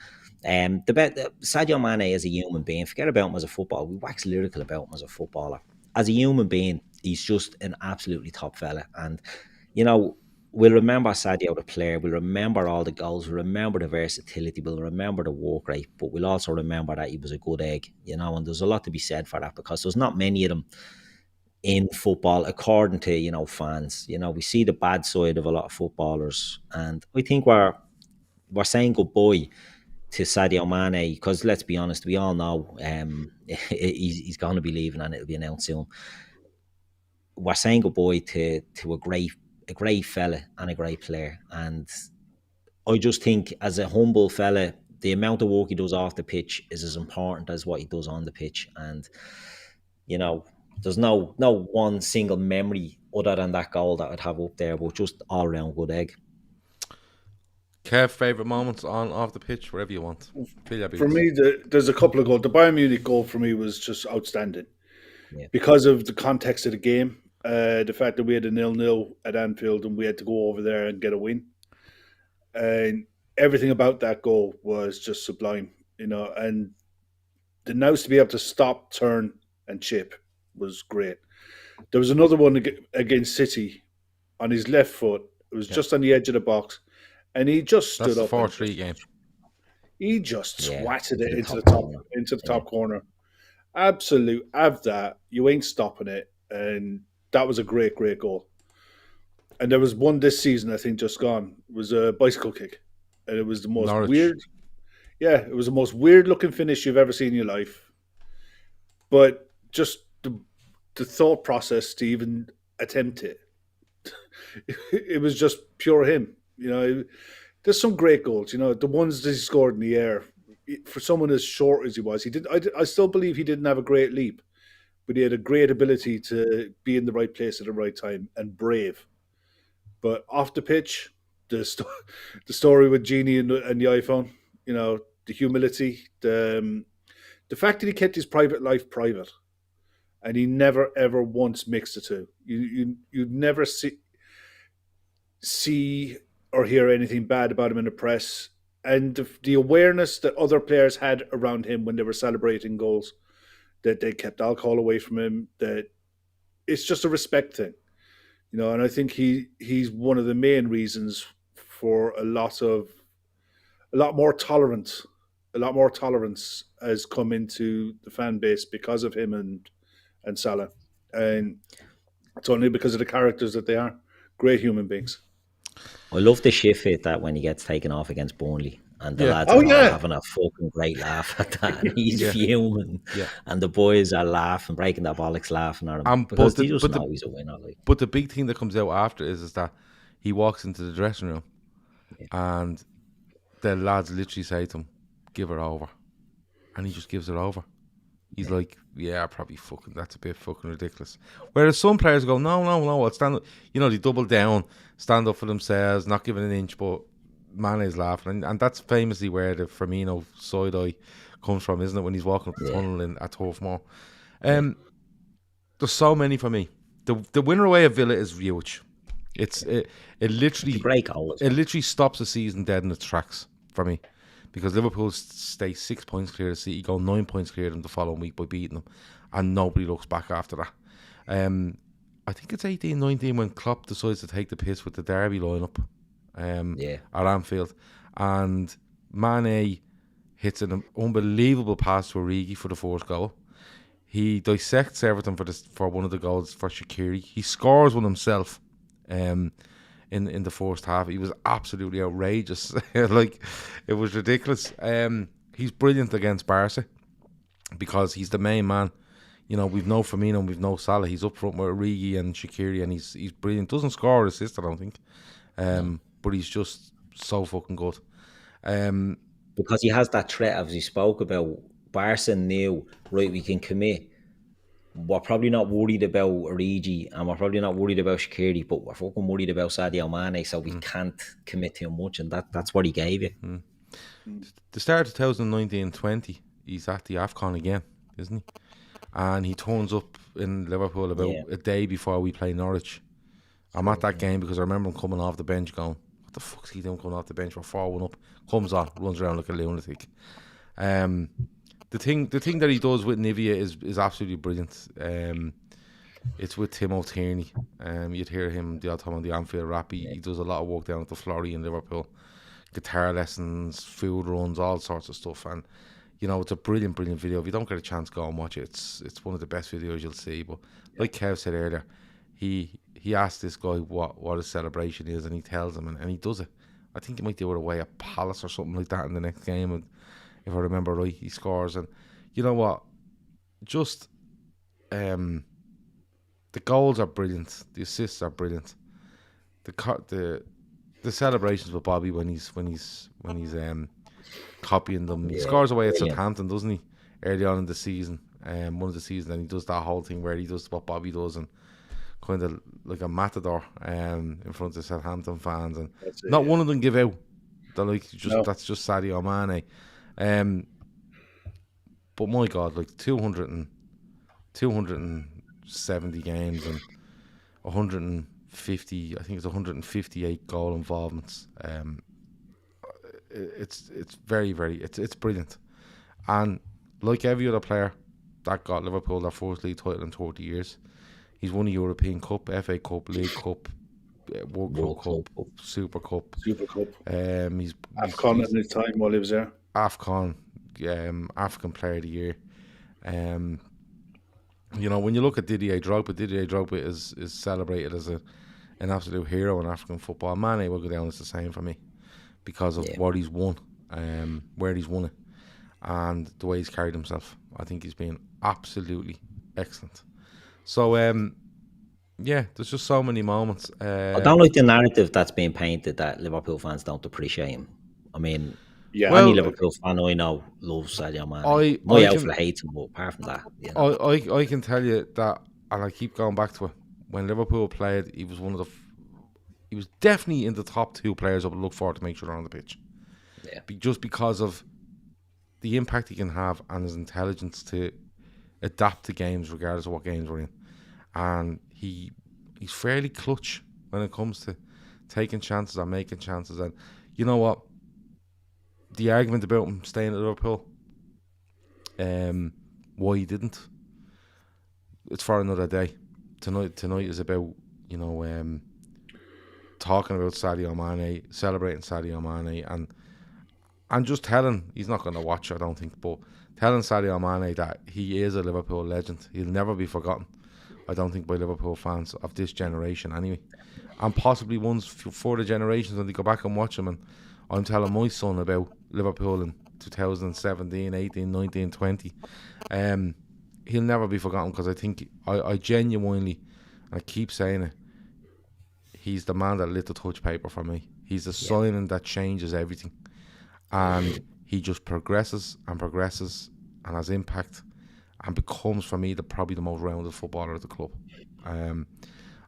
Sadio Mane as a human being, forget about him as a footballer. We wax lyrical about him as a footballer. As a human being, he's just an absolutely top fella. And, you know, we'll remember Sadio the player, we'll remember all the goals, we'll remember the versatility, we'll remember the work rate, but we'll also remember that he was a good egg, you know, and there's a lot to be said for that, because there's not many of them in football, according to, you know, fans. You know, we see the bad side of a lot of footballers, and I think we're saying goodbye to Sadio Mane, because let's be honest, we all know he's going to be leaving and it'll be announced soon. We're saying goodbye to a great fella and a great player, and I just think, as a humble fella, the amount of work he does off the pitch is as important as what he does on the pitch. And, you know, there's no one single memory other than that goal that I'd have up there, but just all around good egg. Kev, favourite moments on off the pitch, wherever you want. For me, there's a couple of goals. The Bayern Munich goal for me was just outstanding, because of the context of the game. The fact that we had a 0-0 at Anfield and we had to go over there and get a win, and everything about that goal was just sublime, you know. And the nous to be able to stop, turn, and chip was great. There was another one against City on his left foot. It was just on the edge of the box, and he just stood up. That's the 4-3 game. He just swatted it into the top corner. Absolute, have that. You ain't stopping it, and that was a great goal. And there was one this season, I think, just gone. It was a bicycle kick, and it was the most weird. Yeah, it was the most weird looking finish you've ever seen in your life. But just the thought process to even attempt it, it was just pure him. You know, there's some great goals. You know, the ones that he scored in the air, for someone as short as he was, I still believe he didn't have a great leap, but he had a great ability to be in the right place at the right time and brave. But off the pitch, the story with Genie and the iPhone, you know, the humility, the fact that he kept his private life private, and he never ever once mixed the two. You'd never see or hear anything bad about him in the press, and the awareness that other players had around him when they were celebrating goals, that they kept alcohol away from him, that it's just a respect thing, you know. And I think he's one of the main reasons for a lot more tolerance has come into the fan base because of him and Salah, and it's only because of the characters that they are. Great human beings. I love the shift at that when he gets taken off against Burnley, and the lads are having a fucking great laugh at that. And he's fuming, and the boys are laughing, breaking their bollocks, laughing at him because they just know he's a winner. Like. But the big thing that comes out after is that he walks into the dressing room, and the lads literally say to him, "Give her over," and he just gives her over. He's like, probably fucking, that's a bit fucking ridiculous. Whereas some players go, no, I'll stand up. You know, they double down, stand up for themselves, not giving an inch, but Mane's laughing. And that's famously where the Firmino side eye comes from, isn't it? When he's walking up the tunnel at Turf Moor. There's so many for me. The winner away at Villa is huge. It literally stops the season dead in its tracks for me. Because Liverpool stay 6 points clear of City, go 9 points clear of them the following week by beating them, and nobody looks back after that. I think it's 18-19 when Klopp decides to take the piss with the Derby lineup at Anfield, and Mane hits an unbelievable pass to Origi for the fourth goal. He dissects everything for one of the goals for Shaqiri. He scores one himself in the first half. He was absolutely outrageous. Like, it was ridiculous. He's brilliant against Barca because he's the main man. You know, we've no Firmino and we've no Salah. He's up front with Origi and Shaqiri, and he's brilliant. Doesn't score or assist, I don't think. But he's just so fucking good. Because he has that threat, as he spoke about. Barca knew, right, we can commit. We're probably not worried about Origi and we're probably not worried about Shaqiri, but we're fucking worried about Sadio Mane, so we can't commit too much, and that's what he gave you. The start of 2019-20, he's at the AFCON again, isn't he? And he turns up in Liverpool about a day before we play Norwich. I'm at that game because I remember him coming off the bench going, what the fuck's he doing coming off the bench? We're 4-1 up. Comes on, runs around like a lunatic. The thing that he does with Nivea is absolutely brilliant. It's with Timo Tierney. You'd hear him the odd time on the Anfield rap. He does a lot of work down at the Florrie in Liverpool. Guitar lessons, food runs, all sorts of stuff. And, you know, it's a brilliant video. If you don't get a chance, go and watch it. It's one of the best videos you'll see. But like Kev said earlier, he asked this guy what his celebration is, and he tells him, and he does it. I think he might do it away at Palace or something like that in the next game. And if I remember right, he scores. And you know what? Just the goals are brilliant. The assists are brilliant. The celebrations with Bobby when he's copying them. He scores away at Southampton, doesn't he? Early on in the season, one of the seasons, and he does that whole thing where he does what Bobby does and kind of like a matador in front of Southampton fans, and one of them give out. They're like that's just Sadio Mane. But my God, like 270 games and 150, I think it's 158 goal involvements. It's very, very, it's brilliant. And like every other player that got Liverpool their first league title in 30 years, he's won a European Cup, FA Cup, League Cup, World Cup, Super Cup. He's AFCON at the time while he was there. AFCON, African Player of the Year. You know, when you look at Didier Drogba is celebrated as an absolute hero in African football. Mane will go down as the same for me because of what he's won, where he's won it, and the way he's carried himself. I think he's been absolutely excellent. So, there's just so many moments. I don't like the narrative that's being painted that Liverpool fans don't appreciate him. I mean, any Liverpool fan I know loves Sadio Mane. My outfit hates him, but apart from that, you know. I can tell you that, and I keep going back to it. When Liverpool played, he was he was definitely in the top two players I would look for to make sure they're on the pitch. Yeah. Just because of the impact he can have and his intelligence to adapt to games regardless of what games we're in. And he's fairly clutch when it comes to taking chances or making chances. And you know what? The argument about him staying at Liverpool, why he didn't, it's for another day. Tonight is about, you know, talking about Sadio Mane, celebrating Sadio Mane, and just telling, he's not going to watch, I don't think, but telling Sadio Mane that he is a Liverpool legend. He'll never be forgotten, I don't think, by Liverpool fans of this generation anyway, and possibly ones for the generations when they go back and watch him. And I'm telling my son about Liverpool in 2017, 18, 19, 20. He'll never be forgotten because I think, I genuinely, I keep saying it, he's the man that lit the touch paper for me. He's the signing that changes everything. And he just progresses and has impact and becomes, for me, probably the most rounded footballer at the club. And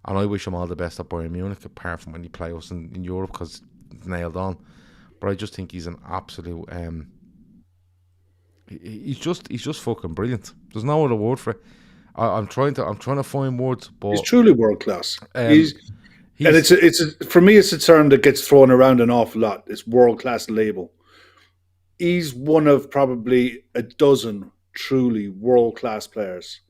I wish him all the best at Bayern Munich, apart from when he plays us in Europe, because it's nailed on. But I just think he's an absolute... He's just fucking brilliant. There's no other word for it. I'm trying to find words, but he's truly world class. And for me, it's a term that gets thrown around an awful lot. It's world class label. He's one of probably a dozen truly world class players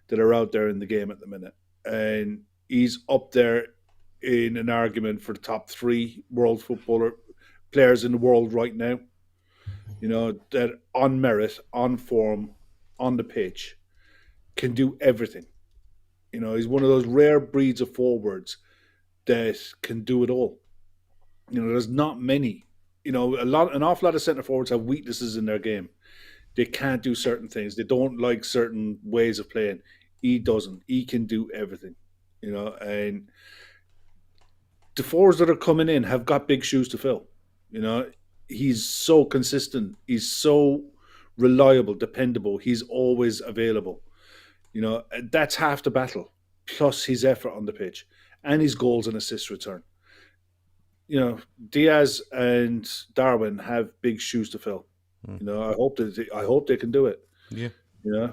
that are out there in the game at the minute, and he's up there in an argument for the top 3 world footballer players in the world right now. You know, that on merit, on form, on the pitch, can do everything. You know, he's one of those rare breeds of forwards that can do it all. You know, there's not many. You know, an awful lot of centre forwards have weaknesses in their game. They can't do certain things. They don't like certain ways of playing. He doesn't. He can do everything. You know, and the forwards that are coming in have got big shoes to fill. You know, he's so consistent. He's so reliable, dependable. He's always available. You know, that's half the battle, plus his effort on the pitch and his goals and assists return. You know, Diaz and Darwin have big shoes to fill. You know, I hope they can do it. Yeah. You know,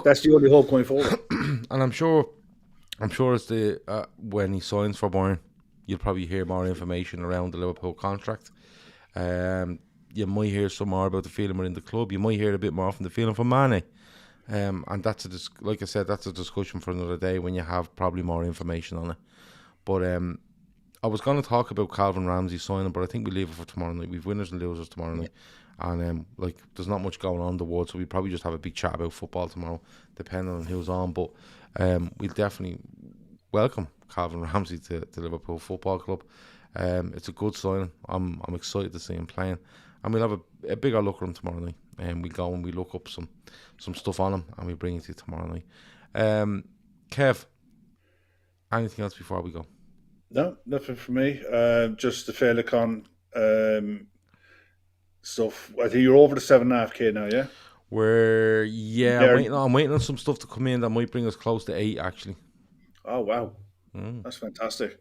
that's the only hope going forward. And I'm sure it's the when he signs for Bayern, you'll probably hear more information around the Liverpool contract. You might hear some more about the feeling within the club. You might hear a bit more from the feeling from Mane. And that's like I said, that's a discussion for another day when you have probably more information on it. But I was going to talk about Calvin Ramsey signing, but I think we leave it for tomorrow night. We've winners and losers tomorrow night, and like there's not much going on in the world, so we probably just have a big chat about football tomorrow, depending on who's on. But we'll definitely welcome Calvin Ramsey to Liverpool Football Club. It's a good signing. I'm excited to see him playing, and we'll have a bigger look at him tomorrow night. And we go and we look up some stuff on him, and we bring it to you tomorrow night. Kev, anything else before we go? No, nothing for me. Just the Féileacáin stuff. I think you're over the 7.5K now, yeah? I'm waiting on some stuff to come in that might bring us close to 8, actually. Oh, wow. That's fantastic.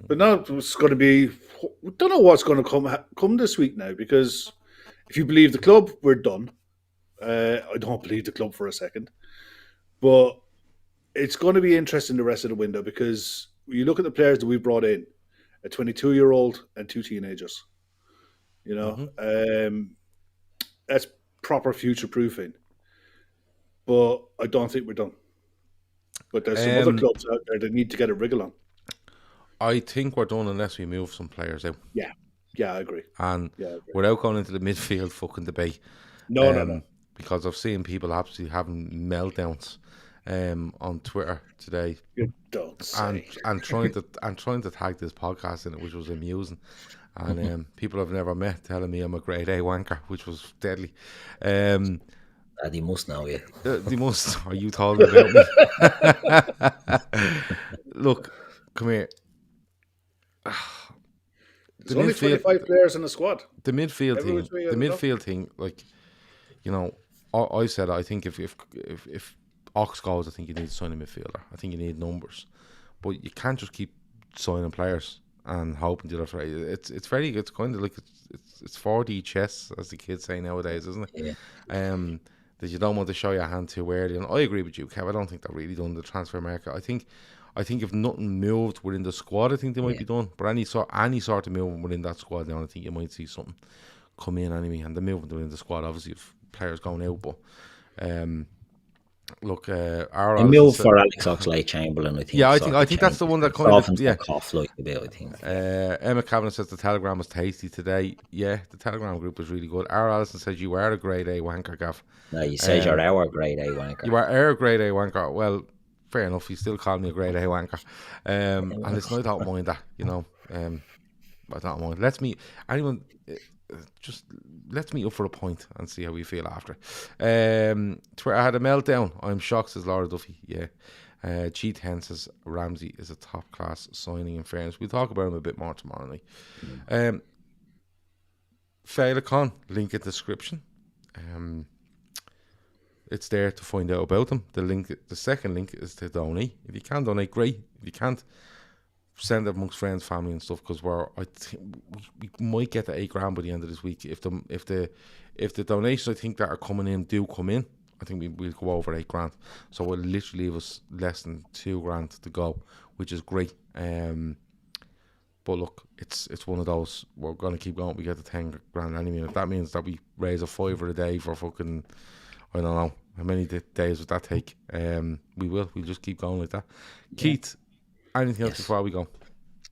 But now it's going to be... We don't know what's going to come this week now, because if you believe the club, we're done. I don't believe the club for a second. But it's going to be interesting the rest of the window, because you look at the players that we brought in, a 22-year-old and 2 teenagers. You know, that's proper future-proofing. But I don't think we're done. But there's some other clubs out there that need to get a wriggle on. I think we're done unless we move some players out. Yeah, I agree. And without going into the midfield fucking debate. No. Because I've seen people absolutely having meltdowns on Twitter today. You don't say. And trying to tag this podcast in it, which was amusing. And people I've never met telling me I'm a grade A wanker, which was deadly. They must know you. They must. Are you talking about me? Look, come here. There's only 25 players in the squad. The midfield thing, like, you know, I said I think if Ox goes, I think you need to sign a midfielder. I think you need numbers, but you can't just keep signing players and hoping to do that. It's kind of like it's 4D chess, as the kids say nowadays, isn't it? Yeah. That you don't want to show your hand too early. And I agree with you, Kev. I don't think they're really done the transfer market. I think if nothing moved within the squad, I think they might be done. But any sort of movement within that squad now, I think you might see something come in anyway. And the movement within the squad, obviously, if players going out, but look, our move for Alex Oxlade-Chamberlain, I think. Yeah, I think that's the one that kind of cough like a bit, I think. Emmet Kavanagh says the Telegram was tasty today. Yeah, the Telegram group was really good. Our Allison says you are a grade A wanker, Gav. No, you said you're our grade A wanker. You are our grade A wanker. Well, fair enough. You still call me a grade A wanker. And listen, I don't mind that. You know, I don't mind. Let's meet up for a point and see how we feel after. Twitter had a meltdown. I'm shocked, says Laura Duffy. Yeah. G10 says Ramsey is a top class signing, in fairness. We'll talk about him a bit more tomorrow night. Féileacáin, link in the description. It's there to find out about them. The second link is to donate. If you can donate, great. If you can't, send it amongst friends, family, and stuff. Because we might get to $8,000 by the end of this week. If the donations I think that are coming in do come in, I think we'll go over $8,000. So it'll literally leave us less than $2,000 to go, which is great. But look, it's one of those. We're gonna keep going. We get to $10,000 anyway. If that means that we raise a $5 a day for fucking, I don't know how many days would that take. We will. We'll just keep going like that. Yeah. Keith, anything else before we go?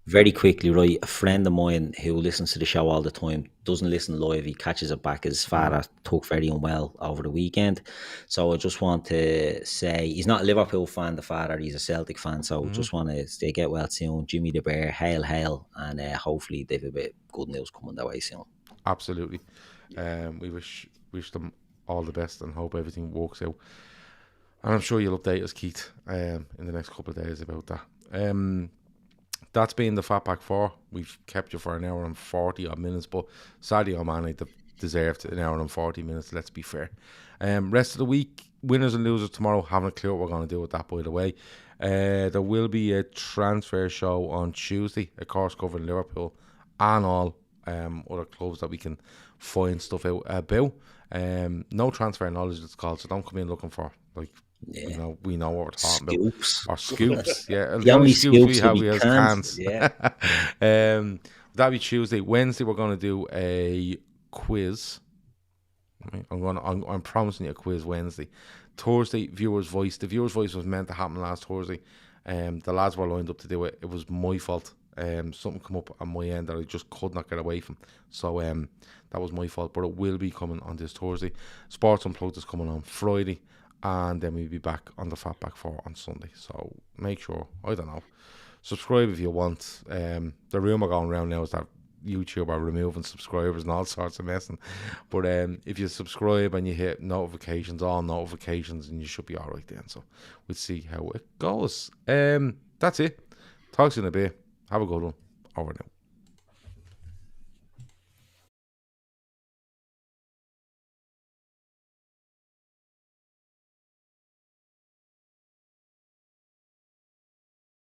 Very quickly, right? A friend of mine who listens to the show all the time doesn't listen live. He catches it back. His father took very unwell over the weekend. So I just want to say he's not a Liverpool fan, the father. He's a Celtic fan. So just want to say get well soon. Jimmy the Bear, hail, hail. And hopefully they've a bit good news coming their way soon. Absolutely. We wish them all the best and hope everything works out. And I'm sure you'll update us, Keith, in the next couple of days about that. That's been the Fab Four. We've kept you for an hour and 40 odd minutes, but Sadio Mane deserved an hour and 40 minutes, let's be fair. Rest of the week, winners and losers tomorrow. Haven't a clue what we're going to do with that, by the way. There will be a transfer show on Tuesday, of course, covering Liverpool and all other clubs that we can find stuff out about. No transfer knowledge, it's called, so don't come in looking for, like, we know what we're talking about. Or scoops, yeah. The only scoops we have is cans. Yeah. That'll be Tuesday. Wednesday, we're going to do a quiz. I'm promising you a quiz Wednesday. Thursday, Viewer's Voice. The Viewer's Voice was meant to happen last Thursday. The lads were lined up to do it. It was my fault. Something come up on my end that I just could not get away from. So that was my fault. But it will be coming on this Thursday. Sports Unplugged is coming on Friday. And then we'll be back on the Fab Four on Sunday. So make sure, I don't know, subscribe if you want. The rumour going around now is that YouTube are removing subscribers and all sorts of messing. But if you subscribe and you hit notifications, all notifications, and you should be all right then. So we'll see how it goes. That's it. Talk to you in a bit. Have a good one. Over now.